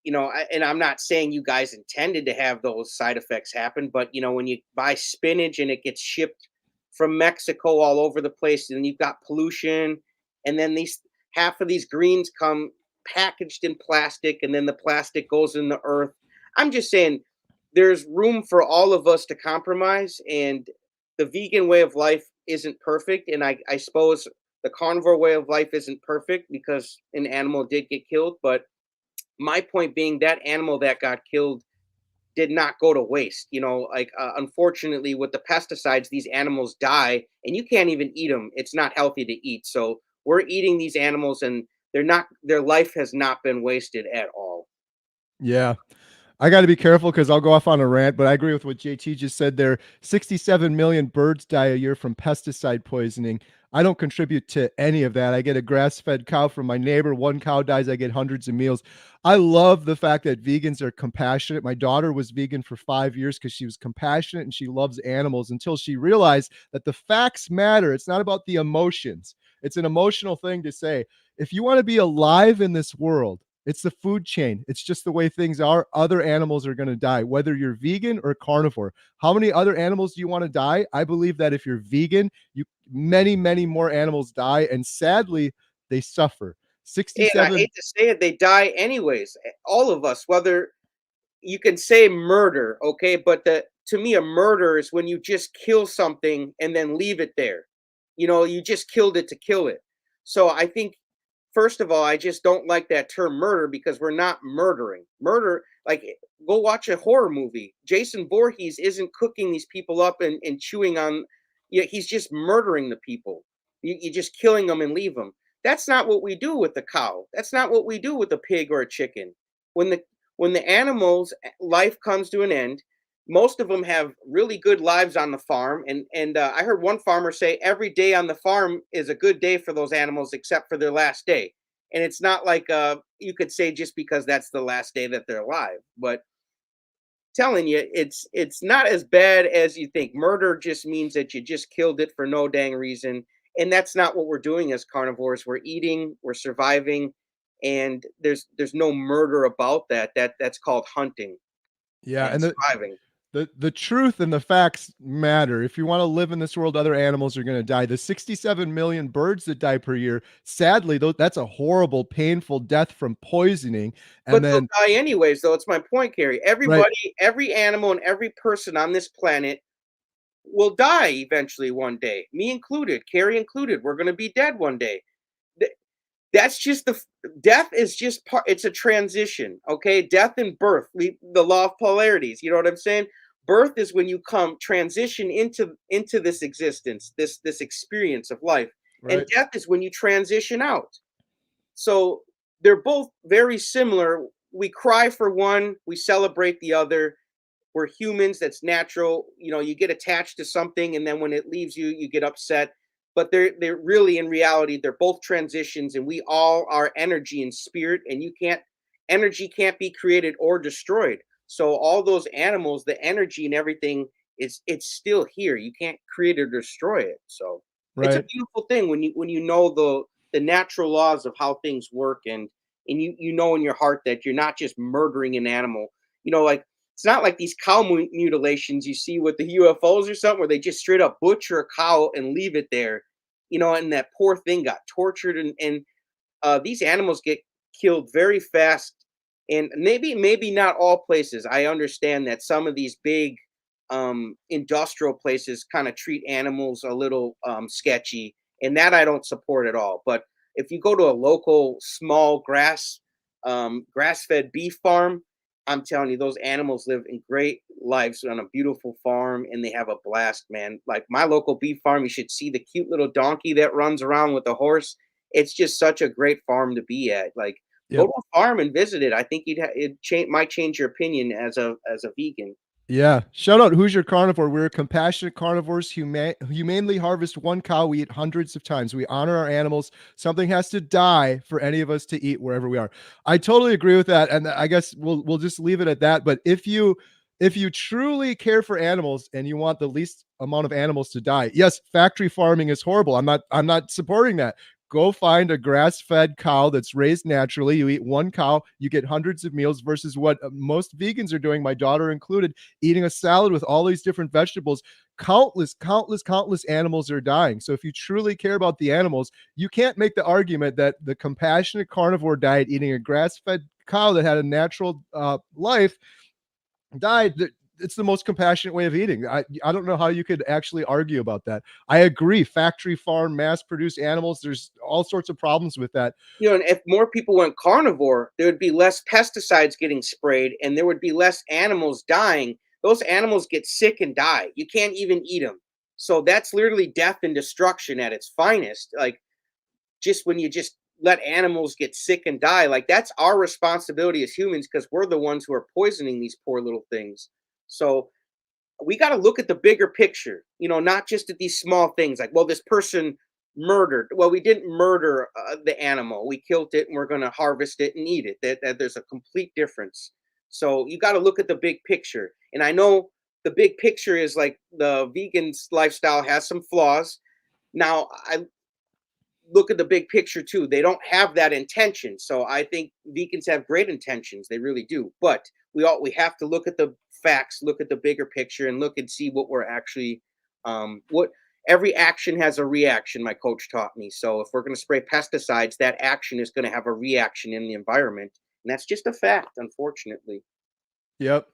and I'm not saying you guys intended to have those side effects happen, but you know, when you buy spinach and it gets shipped from Mexico all over the place, and you've got pollution, and then these half of these greens come packaged in plastic, and then the plastic goes in the earth. I'm just saying there's room for all of us to compromise, and the vegan way of life isn't perfect, and I suppose the carnivore way of life isn't perfect because an animal did get killed, but my point being that animal that got killed did not go to waste. You know, like unfortunately with the pesticides, these animals die, and you can't even eat them. It's not healthy to eat. So we're eating these animals, and their life has not been wasted at all. Yeah. I got to be careful because I'll go off on a rant, but I agree with what JT just said there. 67 million birds die a year from pesticide poisoning. I don't contribute to any of that. I get a grass-fed cow from my neighbor. One cow dies, I get hundreds of meals. I love the fact that vegans are compassionate. My daughter was vegan for 5 years because she was compassionate and she loves animals until she realized that the facts matter. It's not about the emotions. It's an emotional thing to say. If you want to be alive in this world, it's the food chain. It's just the way things are. Other animals are going to die, whether you're vegan or carnivore. How many other animals do you want to die? I believe that if you're vegan, many more animals die, and sadly, they suffer. And I 67. hate to say it, they die anyways. All of us, whether you can say murder, okay, but to me a murder is when you just kill something and then leave it there. You know, you just killed it to kill it. So I think first of all, I just don't like that term murder because we're not murdering. Murder, like go watch a horror movie. Jason Voorhees isn't cooking these people up and chewing on, yeah, he's just murdering the people. You're just killing them and leave them. That's not what we do with the cow. That's not what we do with a pig or a chicken. When the animals life comes to an end, most of them have really good lives on the farm, and I heard one farmer say every day on the farm is a good day for those animals except for their last day. And it's not like you could say just because that's the last day that they're alive, but telling you it's not as bad as you think. Murder just means that you just killed it for no dang reason, and that's not what we're doing as carnivores. We're eating, we're surviving, and there's no murder about that. That's called hunting Yeah, and and surviving. the truth and the facts matter. If you want to live in this world, other animals are going to die. The 67 million birds that die per year, sadly, that's a horrible, painful death from poisoning. And But they'll then, die anyways, though. It's my point, Carrie. right, Everybody, every animal, and every person on this planet will die eventually one day. Me included, Carrie included. We're going to be dead one day. That's just death is just part. It's a transition. Okay, death and birth. The law of polarities. You know what I'm saying? Birth is when you transition into this existence, this experience of life, and Right. death is when you transition out. So they're both very similar. We cry for one, we celebrate the other. We're humans, that's natural. You get attached to something, and then when it leaves you, you get upset. But they're really, in reality, they're both transitions, and we all are energy and spirit, and energy can't be created or destroyed. So all those animals, the energy and everything, it's still here. You can't create or destroy it. So it's a Right. beautiful thing when you know the natural laws of how things work, and you know in your heart that you're not just murdering an animal. Like, it's not like these cow mutilations you see with the UFOs or something, where they just straight up butcher a cow and leave it there, and that poor thing got tortured, and these animals get killed very fast. And maybe not all places. I understand that some of these big industrial places kind of treat animals a little sketchy, and that I don't support at all. But if you go to a local small grass-fed beef farm, I'm telling you, those animals live in great lives on a beautiful farm, and they have a blast, man. Like my local beef farm, you should see the cute little donkey that runs around with the horse. It's just such a great farm to be at. Like, go Yep. to a farm and visit it. I think might change your opinion as a vegan. Yeah. Shout out Who's Your Carnivore. We're compassionate carnivores, humanely harvest one cow. We eat hundreds of times. We honor our animals. Something has to die for any of us to eat wherever we are. I totally agree with that. And I guess we'll just leave it at that. But if you truly care for animals and you want the least amount of animals to die, yes, factory farming is horrible. I'm not supporting that. Go find a grass-fed cow that's raised naturally. You eat one cow, you get hundreds of meals versus what most vegans are doing, my daughter included, eating a salad with all these different vegetables. Countless animals are dying. So if you truly care about the animals, you can't make the argument that the compassionate carnivore diet, eating a grass-fed cow that had a natural life, died. It's the most compassionate way of eating. I don't know how you could actually argue about that. I agree. Factory farm, mass produced animals, there's all sorts of problems with that. And if more people went carnivore, there would be less pesticides getting sprayed, and there would be less animals dying. Those animals get sick and die. You can't even eat them. So that's literally death and destruction at its finest. Like, just when you just let animals get sick and die, like, that's our responsibility as humans, because we're the ones who are poisoning these poor little things. So we got to look at the bigger picture, not just at these small things like, well, this person murdered. Well, we didn't murder the animal. We killed it, and we're going to harvest it and eat it. That there's a complete difference. So you got to look at the big picture. And I know the big picture is like the vegan lifestyle has some flaws. Now, I look at the big picture too. They don't have that intention. So I think vegans have great intentions. They really do. But we have to look at the facts, look at the bigger picture, and look and see what we're actually what every action has a reaction, my coach taught me. So if we're going to spray pesticides, that action is going to have a reaction in the environment. And that's just a fact, unfortunately. Yep.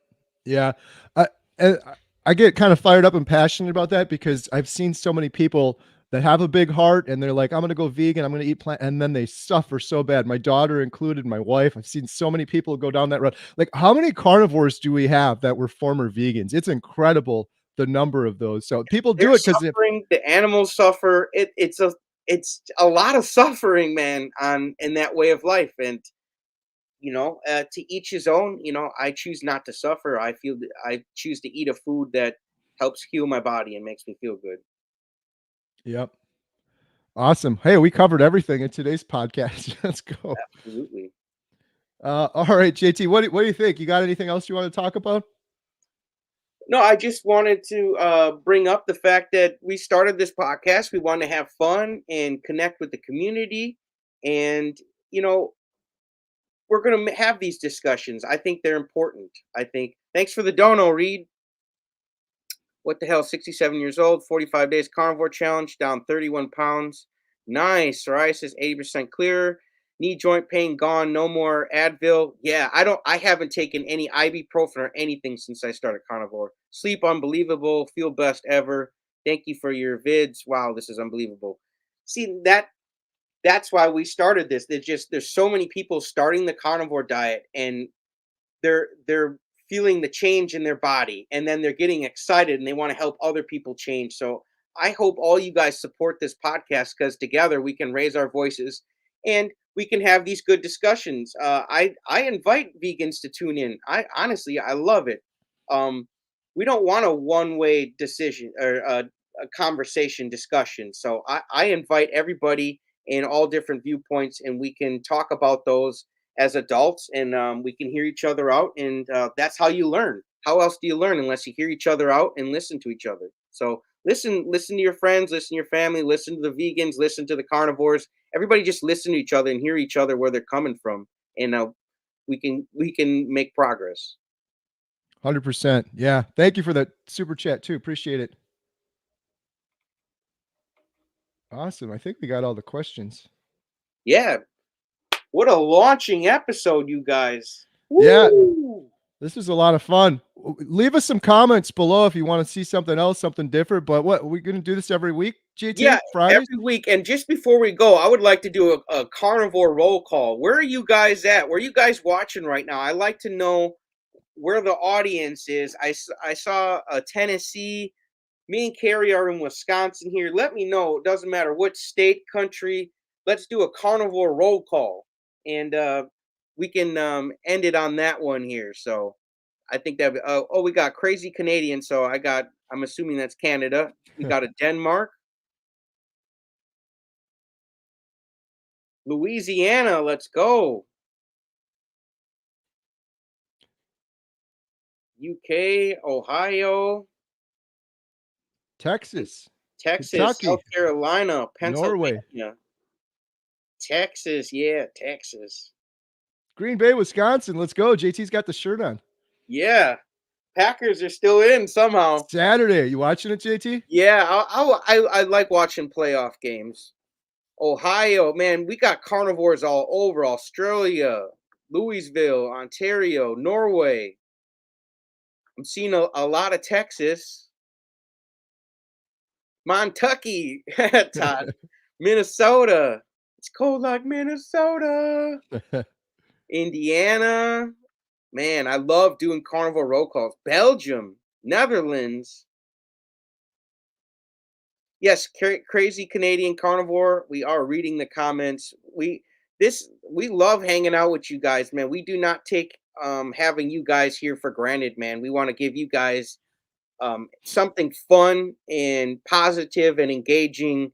Yeah. I and I get kind of fired up and passionate about that because I've seen so many people that have a big heart and they're like, I'm going to go vegan, I'm going to eat plant, and then they suffer so bad. My daughter included, my wife. I've seen so many people go down that road. Like, how many carnivores do we have that were former vegans? It's incredible the number of those. So people They're do it because suffering, the animals suffer. It's a lot of suffering, man, on in that way of life. And to each his own. I choose not to suffer. I feel that I choose to eat a food that helps heal my body and makes me feel good. yep. Awesome. Hey, we covered everything in today's podcast. Let's go. Absolutely. All right, JT, what do you think? You got anything else you want to talk about? No, I just wanted to bring up the fact that we started this podcast. We want to have fun and connect with the community, and you know, we're going to have these discussions. I think they're important. I think. Thanks for the dono, Reed. What the hell? 67 years old, 45 days carnivore challenge, down 31 pounds. Nice. Psoriasis 80% clear. Knee joint pain gone. No more Advil. Yeah, I haven't taken any ibuprofen or anything since I started carnivore. Sleep unbelievable. Feel best ever. Thank you for your vids. Wow, this is unbelievable. See that that's why we started this. There's so many people starting the carnivore diet, and they're feeling the change in their body, and then they're getting excited and they want to help other people change. So I hope all you guys support this podcast, because together we can raise our voices and we can have these good discussions. I invite vegans to tune in. I honestly, I love it. We don't want a one-way decision or a conversation discussion. So I invite everybody in all different viewpoints, and we can talk about those as adults, and we can hear each other out, and that's how you learn. How else do you learn unless you hear each other out and listen to each other? So listen to your friends, listen to your family, listen to the vegans, listen to the carnivores. Everybody just listen to each other and hear each other where they're coming from, and we can make progress. 100%. Yeah. Thank you for that super chat too. Appreciate it. Awesome. I think we got all the questions. Yeah. What a launching episode, you guys. Yeah. Woo! This was a lot of fun. Leave us some comments below if you want to see something else, something different. But what, we're going to do this every week, JT? Yeah, Fridays? every week. And just before we go, I would like to do a carnivore roll call. Where are you guys at? Where are you guys watching right now? I like to know where the audience is. I saw Tennessee. Me and Kerry are in Wisconsin here. Let me know. It doesn't matter what state, country. Let's do a carnivore roll call, and we can end it on that one here. So I think that we got crazy Canadian. So I'm assuming that's Canada. We got a Denmark, Louisiana. Let's go. UK, Ohio, Texas, Texas, Kentucky, South Carolina, Pennsylvania, Norway, Texas. Yeah, Texas. Green Bay, Wisconsin. Let's go. JT's got the shirt on. Yeah, Packers are still in somehow. Saturday. You watching it, JT? Yeah, I like watching playoff games. Ohio, man, we got carnivores all over. Australia, Louisville, Ontario, Norway. I'm seeing a lot of Texas. Montucky, Todd. Minnesota. It's cold like Minnesota. Indiana. Man, I love doing carnivore roll calls. Belgium, Netherlands. Yes, crazy Canadian carnivore. We are reading the comments. We love hanging out with you guys, man. We do not take having you guys here for granted, man. We want to give you guys something fun and positive and engaging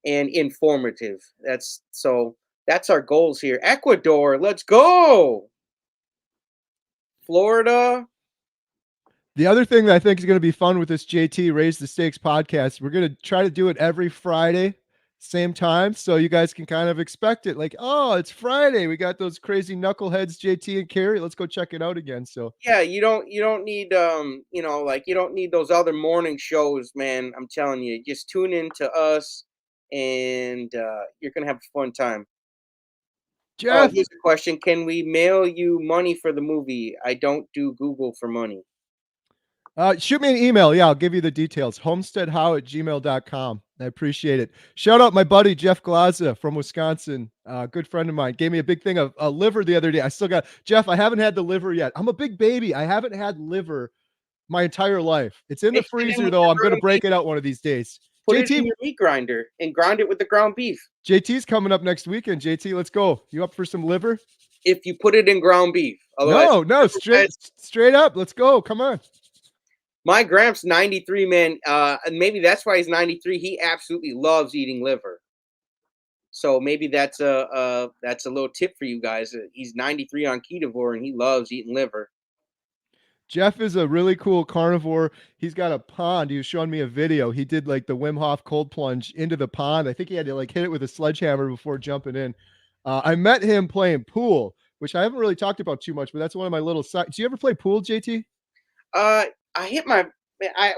and informative. That's our goals here. Ecuador, let's go. Florida. The other thing that I think is going to be fun with this JT Raise the Stakes podcast, we're going to try to do it every Friday, same time, so you guys can kind of expect it. Like, oh, it's Friday. We got those crazy knuckleheads, JT and Kerry. Let's go check it out again. So yeah, you don't need you don't need those other morning shows, man. I'm telling you, just tune in to us, and you're gonna have a fun time. Jeff, here's a question: can we mail you money for the movie? I don't do Google for money. shoot me an email. Yeah, I'll give you the details. homesteadhow@gmail.com. I appreciate it. Shout out my buddy Jeff Glaza from Wisconsin. Good friend of mine. Gave me a big thing of a liver the other day. I still got Jeff. I haven't had the liver yet. I'm a big baby. I haven't had liver my entire life. It's in the freezer though. I'm gonna break it out one of these days. Put JT, it in your meat grinder and grind it with the ground beef. JT's coming up next weekend. JT, let's go. You up for some liver? If you put it in ground beef. No, straight up. Let's go. Come on. My Gramps 93, man, and maybe that's why he's 93. He absolutely loves eating liver. So maybe that's a little tip for you guys. He's 93 on Ketovore and he loves eating liver. Jeff is a really cool carnivore. He's got a pond. He was showing me a video. He did like the Wim Hof cold plunge into the pond. I think he had to like hit it with a sledgehammer before jumping in. I met him playing pool, which I haven't really talked about too much, but that's one of my little sides. Do you ever play pool, JT? I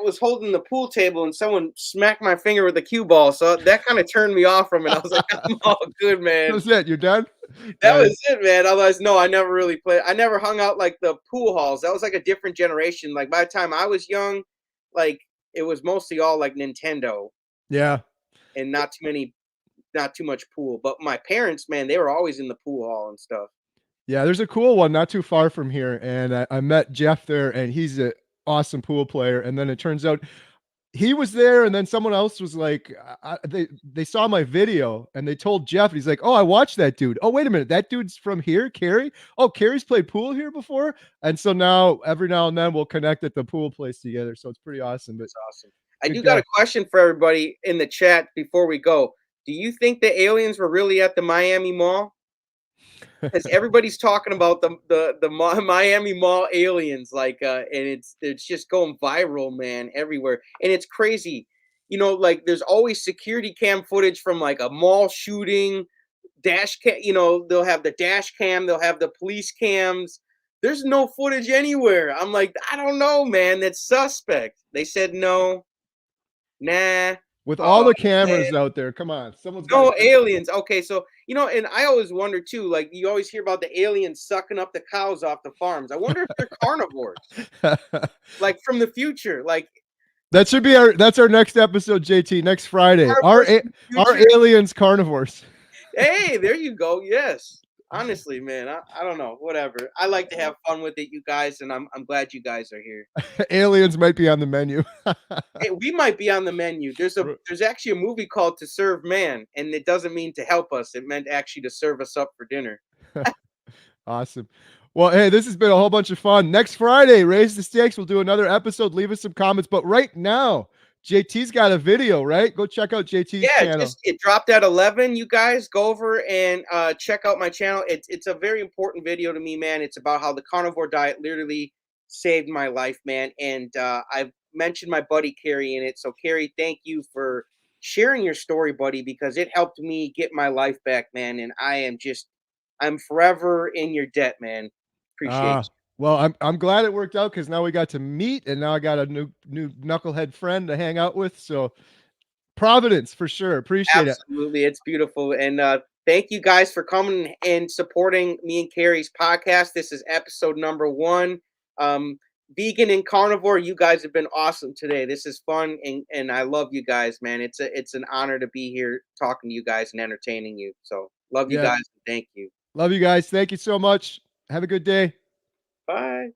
was holding the pool table and someone smacked my finger with a cue ball. So that kind of turned me off from it. I was like, I'm all good, man. That's it. You're done? That was it, man. Otherwise, no, I never really played. I never hung out like the pool halls. That was like a different generation. Like by the time I was young, like it was mostly all like Nintendo. Yeah. And not too many not too much pool. But my parents, man, they were always in the pool hall and stuff. Yeah, there's a cool one not too far from here, and I met Jeff there, and he's an awesome pool player. And then it turns out he was there, and then someone else was like, they saw my video, and they told Jeff, and he's like, "Oh, I watched that dude. Oh, wait a minute, that dude's from here, Kerry. Oh, Kerry's played pool here before." And so now every now and then we'll connect at the pool place together. So it's pretty awesome. But It's awesome. I good do guy. got a question for everybody in the chat before we go. Do you think the aliens were really at the Miami Mall? Because everybody's talking about the Miami Mall aliens, like, and it's just going viral, man, everywhere, and it's crazy. You know, like there's always security cam footage from like a mall shooting, dash cam. You know, they'll have the dash cam, they'll have the police cams. There's no footage anywhere. I'm like, I don't know, man. That's suspect. They said no, nah. With all the Man. cameras out there, come on, someone's No got aliens. Okay, so you know, and I always wonder too. Like you always hear about the aliens sucking up the cows off the farms. I wonder if they're carnivores, like from the future. Like That should be that's our next episode, JT, next Friday. carnivores from the Our future. aliens carnivores. Hey, there you go. Yes, honestly, man, I don't know. Whatever. I like to have fun with it, you guys, and I'm glad you guys are here. Aliens might be on the menu. Hey, we might be on the menu. There's actually a movie called To Serve Man, and it doesn't mean to help us. It meant actually to serve us up for dinner. Awesome. Well, hey, this has been a whole bunch of fun. Next Friday, Raise the Stakes. We'll do another episode. Leave us some comments. But right now, JT's got a video, right? Go check out JT's channel. It dropped at 11. You guys go over and check out my channel. It's a very important video to me, man. It's about how the carnivore diet literally saved my life, man. And I've mentioned my buddy Kerry in it. So Kerry, thank you for sharing your story, buddy, because it helped me get my life back, man. And I'm forever in your debt, man. Appreciate you. Well, I'm glad it worked out because now we got to meet, and now I got a new knucklehead friend to hang out with. So Providence for sure. Appreciate it. Absolutely. It's beautiful. And thank you guys for coming and supporting me and Kerry's podcast. This is episode number 1. Vegan and carnivore, you guys have been awesome today. This is fun, and I love you guys, man. It's an honor to be here talking to you guys and entertaining you. So love you guys. Thank you. Love you guys. Thank you so much. Have a good day. Bye.